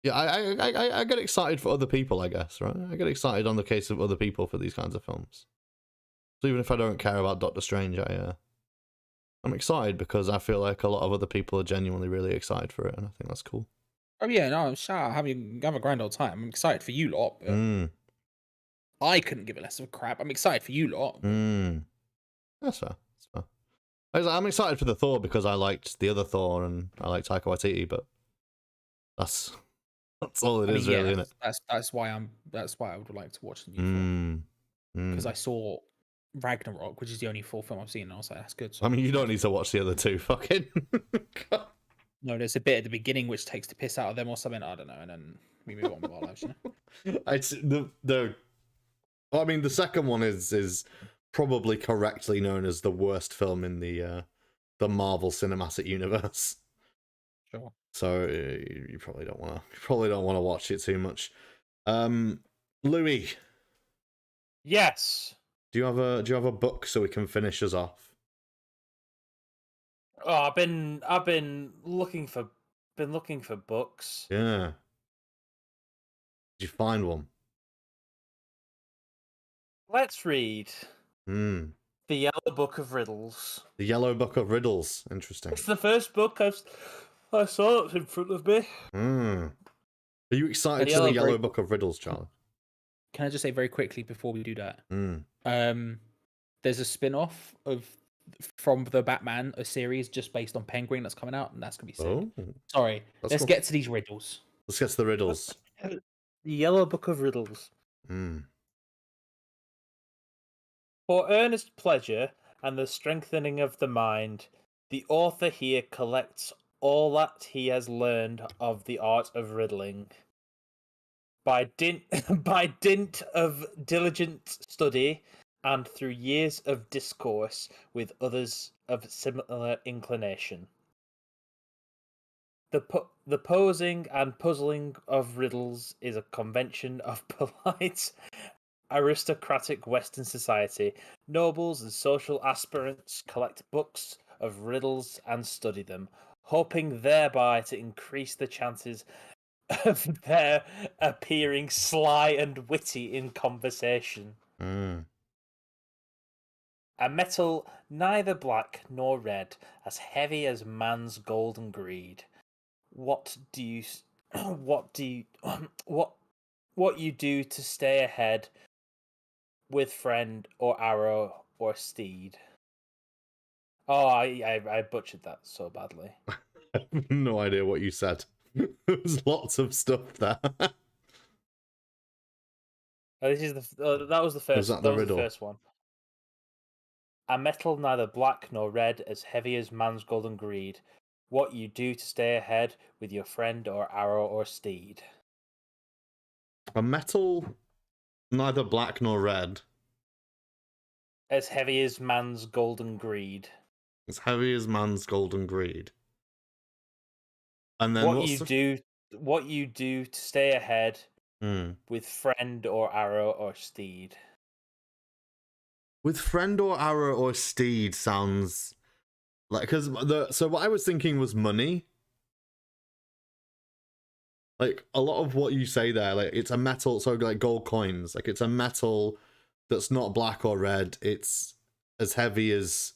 get excited for other people, I guess, right? I get excited on the case of other people for these kinds of films. So even if I don't care about Doctor Strange, I'm excited because I feel like a lot of other people are genuinely really excited for it, and I think that's cool. Oh yeah, no, shout out, have a grand old time. I'm excited for you lot. But I couldn't give a less of a crap. I'm excited for you lot. That's fair. That's fair. I'm excited for the Thor because I liked the other Thor and I like Taika Waititi, but that's all it is, really, isn't it? That's why I would like to watch the new Thor, because I saw Ragnarok, which is the only full film I've seen, and I was like, that's good. So I mean, you don't need to watch the other two, fucking. No, there's a bit at the beginning which takes the piss out of them or something. I don't know, and then we move on with our lives. You know? I mean, the second one is probably correctly known as the worst film in the Marvel Cinematic Universe. Sure. So you probably don't want to watch it too much. Louis. Yes. Do you have a book so we can finish us off? Oh, I've been looking for books. Yeah. Did you find one? Let's read. The Yellow Book of Riddles. The Yellow Book of Riddles. Interesting. It's the first book I saw that's in front of me. Are you excited for the Yellow Book of Riddles, Charlie? Can I just say very quickly before we do that? There's a spin-off from the Batman, a series just based on Penguin that's coming out, and that's gonna be sick. Oh, sorry, let's get to these riddles. Let's get to the riddles. The Yellow Book of Riddles. For earnest pleasure and the strengthening of the mind, the author here collects all that he has learned of the art of riddling. By dint of diligent study and through years of discourse with others of similar inclination. The posing and puzzling of riddles is a convention of polite, aristocratic Western society. Nobles and social aspirants collect books of riddles and study them, hoping thereby to increase the chances of their appearing sly and witty in conversation. A metal neither black nor red, as heavy as man's golden greed. What you do to stay ahead with friend or arrow or steed? Oh, I butchered that so badly. I have no idea what you said. There's lots of stuff there. This is that was the first. Was that was the first one. A metal neither black nor red, as heavy as man's golden greed. What you do to stay ahead with your friend or arrow or steed. A metal neither black nor red. As heavy as man's golden greed. As heavy as man's golden greed. And then what you do to stay ahead with friend or arrow or steed. With friend or arrow or steed sounds like, because so what I was thinking was money. Like a lot of what you say there, like it's a metal, so like gold coins, like it's a metal that's not black or red. It's as heavy as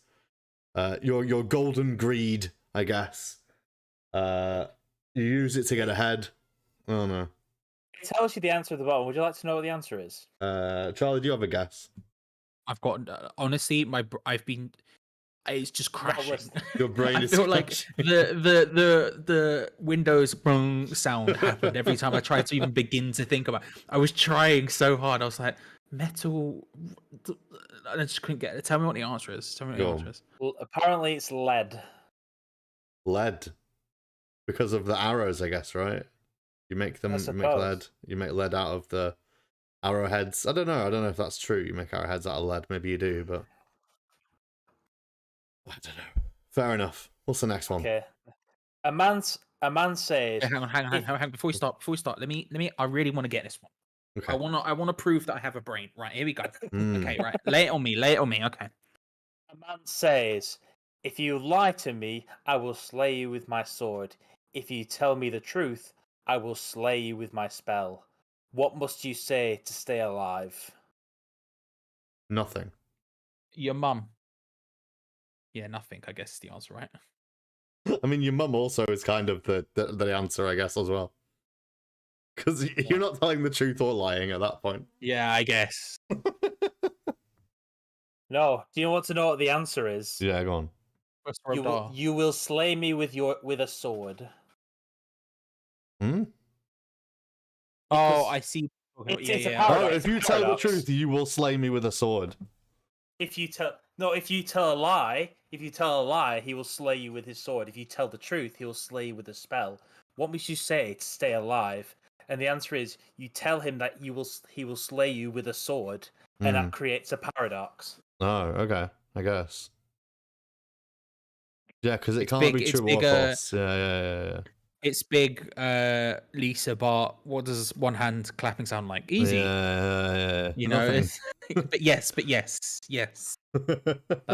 your golden greed, I guess. You use it to get ahead. I don't know. It tells you the answer at the bottom. Would you like to know what the answer is? Charlie, do you have a guess? I've got honestly, it's just crashing. Your brain is feel like the Windows sound happened every time I tried to even begin to think about it. I was trying so hard. I was like, metal. I just couldn't get it. Tell me what the answer is. Well, apparently it's lead. Lead. Because of the arrows, I guess, right? You make lead. You make lead out of the arrowheads. I don't know if that's true. You make arrowheads out of lead. Maybe you do, but I don't know. Fair enough. What's the next one? Okay. A man says. Hey, hang on. Before we start, let me. I really want to get this one. Okay. I want to prove that I have a brain. Right, here we go. Okay, right. Lay it on me. Okay. A man says, "If you lie to me, I will slay you with my sword. If you tell me the truth, I will slay you with my spell. What must you say to stay alive?" Nothing. Your mum. Yeah, nothing. I guess is the answer, right? I mean, your mum also is kind of the answer, I guess, as well. Because you're not telling the truth or lying at that point. Yeah, I guess. No. Do you want to know what the answer is? Yeah, go on. You will slay me with a sword. Hmm? Oh, I see. It's a yeah. paradox. Oh, if you tell the truth, you will slay me with a sword. If you tell a lie, he will slay you with his sword. If you tell the truth, he will slay you with a spell. What must you say to stay alive? And the answer is, you tell him that he will slay you with a sword, and that creates a paradox. Oh, okay. I guess. Yeah, because it can't be true or false. Yeah. It's big, Lisa Bart. What does one hand clapping sound like? Easy. Yeah. You know, but yes. That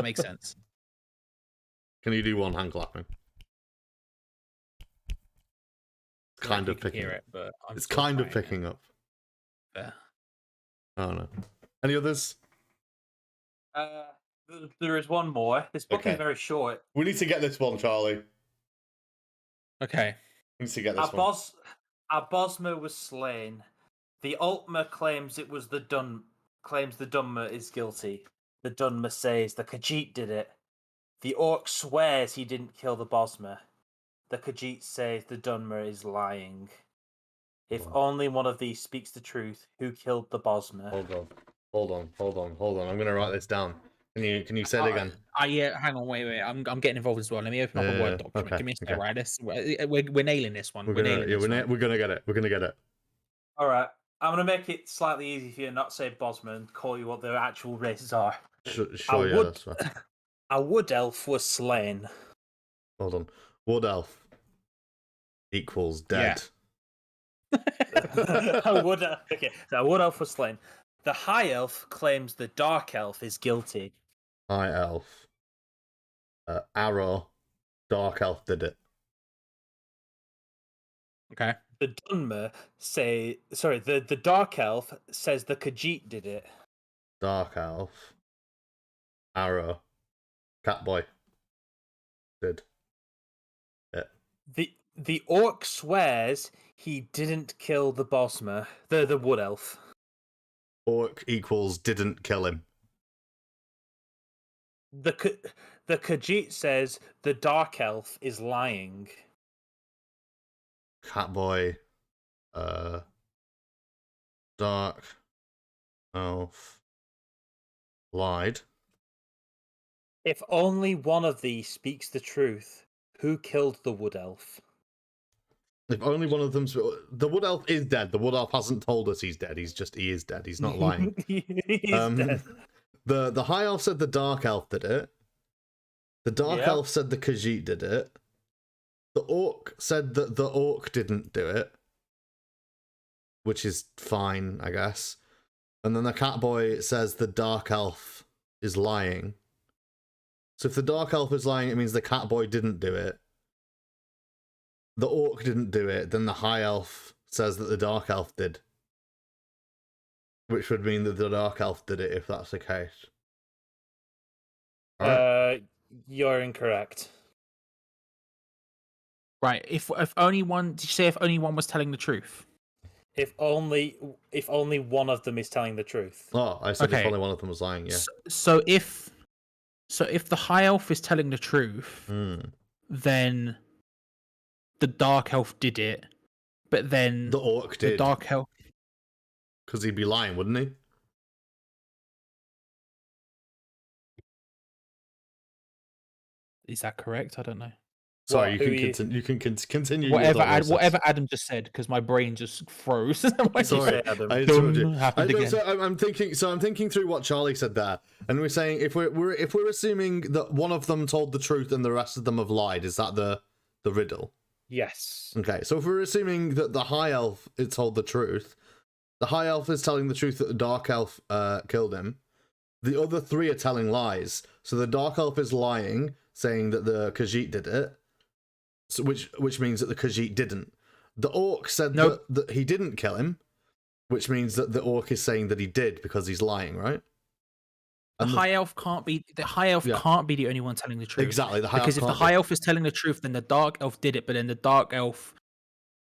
makes sense. Can you do one hand clapping? Kind of picking up. But it's kind of picking up. Yeah. I don't know. Any others? There is one more. This book is very short. We need to get this one, Charlie. Okay. We need to get this one. Our Bosmer was slain. The Altmer claims it was the Dunmer is guilty. The Dunmer says the Khajiit did it. The Orc swears he didn't kill the Bosmer. The Khajiit says the Dunmer is lying. If only one of these speaks the truth, who killed the Bosmer? Hold on. I'm gonna write this down. Can you say it again? Yeah, hang on, wait. I'm getting involved as well. Let me open up a Word document. Okay, Give me a second, right? We're nailing this one. We're gonna get it. We're gonna get it. All right. I'm gonna make it slightly easy for you to not say Bosmer and call you what their actual races are. Sure, yeah, that's right. A wood elf was slain. Hold on. Wood elf equals dead. Yeah. A wood elf was slain. The high elf claims the dark elf is guilty. High elf. Arrow. Dark elf did it. Okay. The Dunmer the dark elf says the Khajiit did it. Dark elf. Arrow. Catboy. Did it. The orc swears he didn't kill the Bosmer, the wood elf. Orc equals didn't kill him. The Khajiit says the dark elf is lying. Catboy. Dark elf lied. If only one of these speaks the truth, who killed the wood elf? If only one of them... The wood elf is dead. The wood elf hasn't told us he's dead. He is dead. He's not lying. He's dead. The high elf said the dark elf did it. The dark elf said the Khajiit did it. The orc said that the orc didn't do it. Which is fine, I guess. And then the catboy says the dark elf is lying. So if the dark elf is lying, it means the catboy didn't do it. The orc didn't do it, then the high elf says that the dark elf did. Which would mean that the dark elf did it if that's the case. Right. You're incorrect. Right. If only one, did you say if only one was telling the truth? If only one of them is telling the truth. Oh, I said if only one of them was lying, yeah. So if So if the high elf is telling the truth, then the dark elf did it. But then the orc did. The dark elf, because he'd be lying, wouldn't he? is that correct? I don't know. Sorry, you can continue. Whatever Adam just said, because my brain just froze. Sorry, Adam. I'm thinking through what Charlie said there, and we're saying if we're assuming that one of them told the truth and the rest of them have lied, is that the riddle? Yes. Okay, so if we're assuming that the high elf is told the truth, the high elf is telling the truth that the dark elf killed him. The other three are telling lies. So the dark elf is lying, saying that the Khajiit did it. So which means that the Khajiit didn't. The orc said that he didn't kill him, which means that the orc is saying that he did because he's lying, right? The high elf can't be can't be the only one telling the truth. Exactly, because if the high elf is telling the truth, then the dark elf did it. But then the dark elf,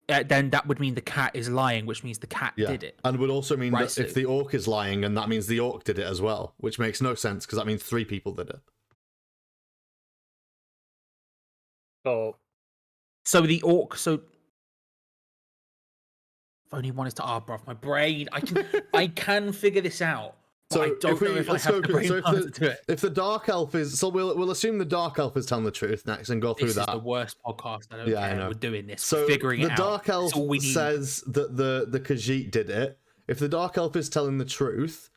then that would mean the cat is lying, which means the cat did it. And would also mean that if the orc is lying, and that means the orc did it as well, which makes no sense because that means 3 people did it. So the orc, if only one is to bruv, my brain. I can figure this out. So I don't know if I have the brain power to do it. If the dark elf is, so we'll assume the dark elf is telling the truth next and go through that. This is the worst podcast. I don't care. I know. We're doing this. So we're figuring it out. The dark elf says that the Khajiit did it. If the dark elf is telling the truth,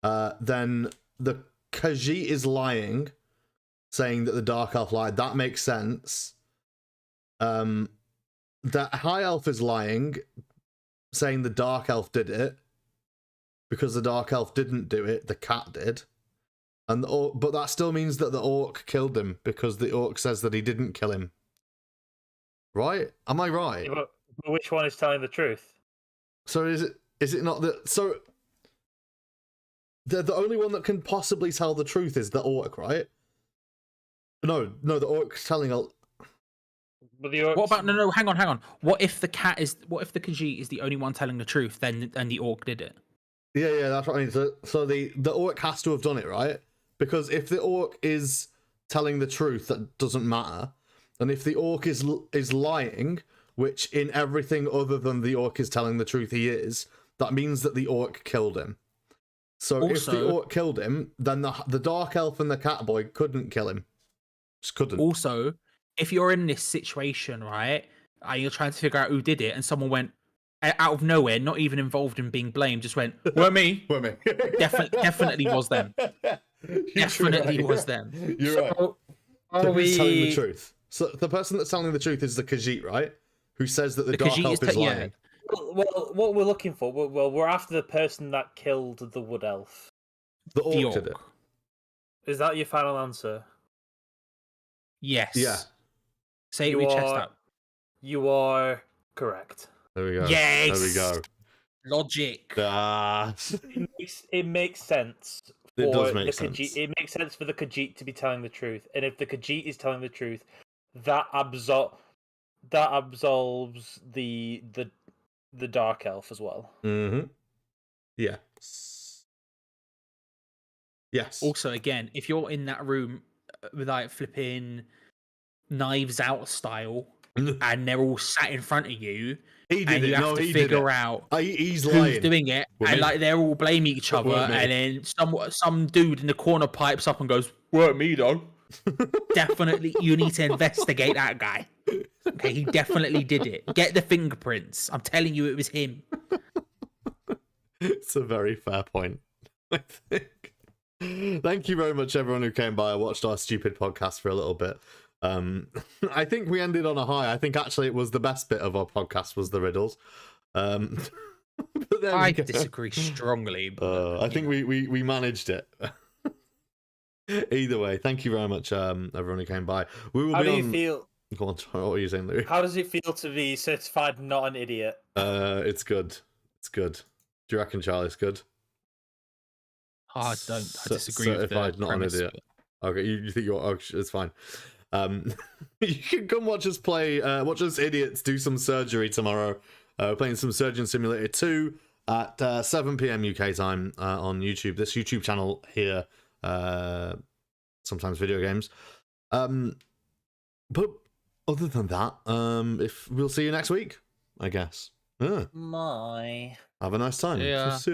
then the Khajiit is lying, saying that the dark elf lied. That makes sense. That high elf is lying, saying the dark elf did it, because the dark elf didn't do it, the cat did. And but that still means that the orc killed him, because the orc says that he didn't kill him. Right? Am I right? Yeah, but which one is telling the truth? So is it not that? So the only one that can possibly tell the truth is the orc, right? No, the orc's telling a. But the orc... What about no? Hang on. What if the Khajiit is the only one telling the truth? Then the orc did it. Yeah, that's what I mean. So the orc has to have done it, right? Because if the orc is telling the truth, that doesn't matter. And if the orc is lying, which in everything other than the orc is telling the truth he is, that means that the orc killed him. So also, if the orc killed him, then the dark elf and the cat boy couldn't kill him. Just couldn't. Also, if you're in this situation, right, and you're trying to figure out who did it, and someone went out of nowhere, not even involved in being blamed, just went, "Were me." Definitely was them. Definitely was them. You're right. So who's telling the truth? So the person that's telling the truth is the Khajiit, right? Who says that the dark elf is lying. Yeah. Well, what we're looking for, we're after the person that killed the wood elf. The orc did it. Is that your final answer? Yes. Yeah. Say it with your chest out. You are correct. There we go. Yes. There we go. Logic. It makes sense. It does make sense. It makes sense for the Khajiit to be telling the truth, and if the Khajiit is telling the truth, that absolves the dark elf as well. Mm-hmm. Yeah. Yes. Also, again, if you're in that room with like flipping Knives Out style, and they're all sat in front of you, and you have to figure out he's who's doing it, and like they're all blaming each other, and then some dude in the corner pipes up and goes, "Weren't me though." Definitely, you need to investigate that guy. Okay, he definitely did it. Get the fingerprints. I'm telling you, it was him. It's a very fair point, I think. Thank you very much, everyone who came by and watched our stupid podcast for a little bit. I think we ended on a high. I think actually it was the best bit of our podcast was the riddles. But I disagree strongly. But, I think we managed it. Either way, thank you very much, everyone who came by. How do you feel? Go on, what are you saying, Louis? How does it feel to be certified not an idiot? It's good. It's good. Do you reckon, Charlie, it's good? I don't. I disagree certified with not premise, an idiot. Okay, you think you're... Oh, it's fine. You can come watch us play, watch us idiots do some surgery tomorrow. We're playing some Surgeon Simulator 2 at 7 PM UK time on YouTube. This YouTube channel here, sometimes video games. But other than that, if we'll see you next week, I guess. My. Have a nice time. Yeah. See ya.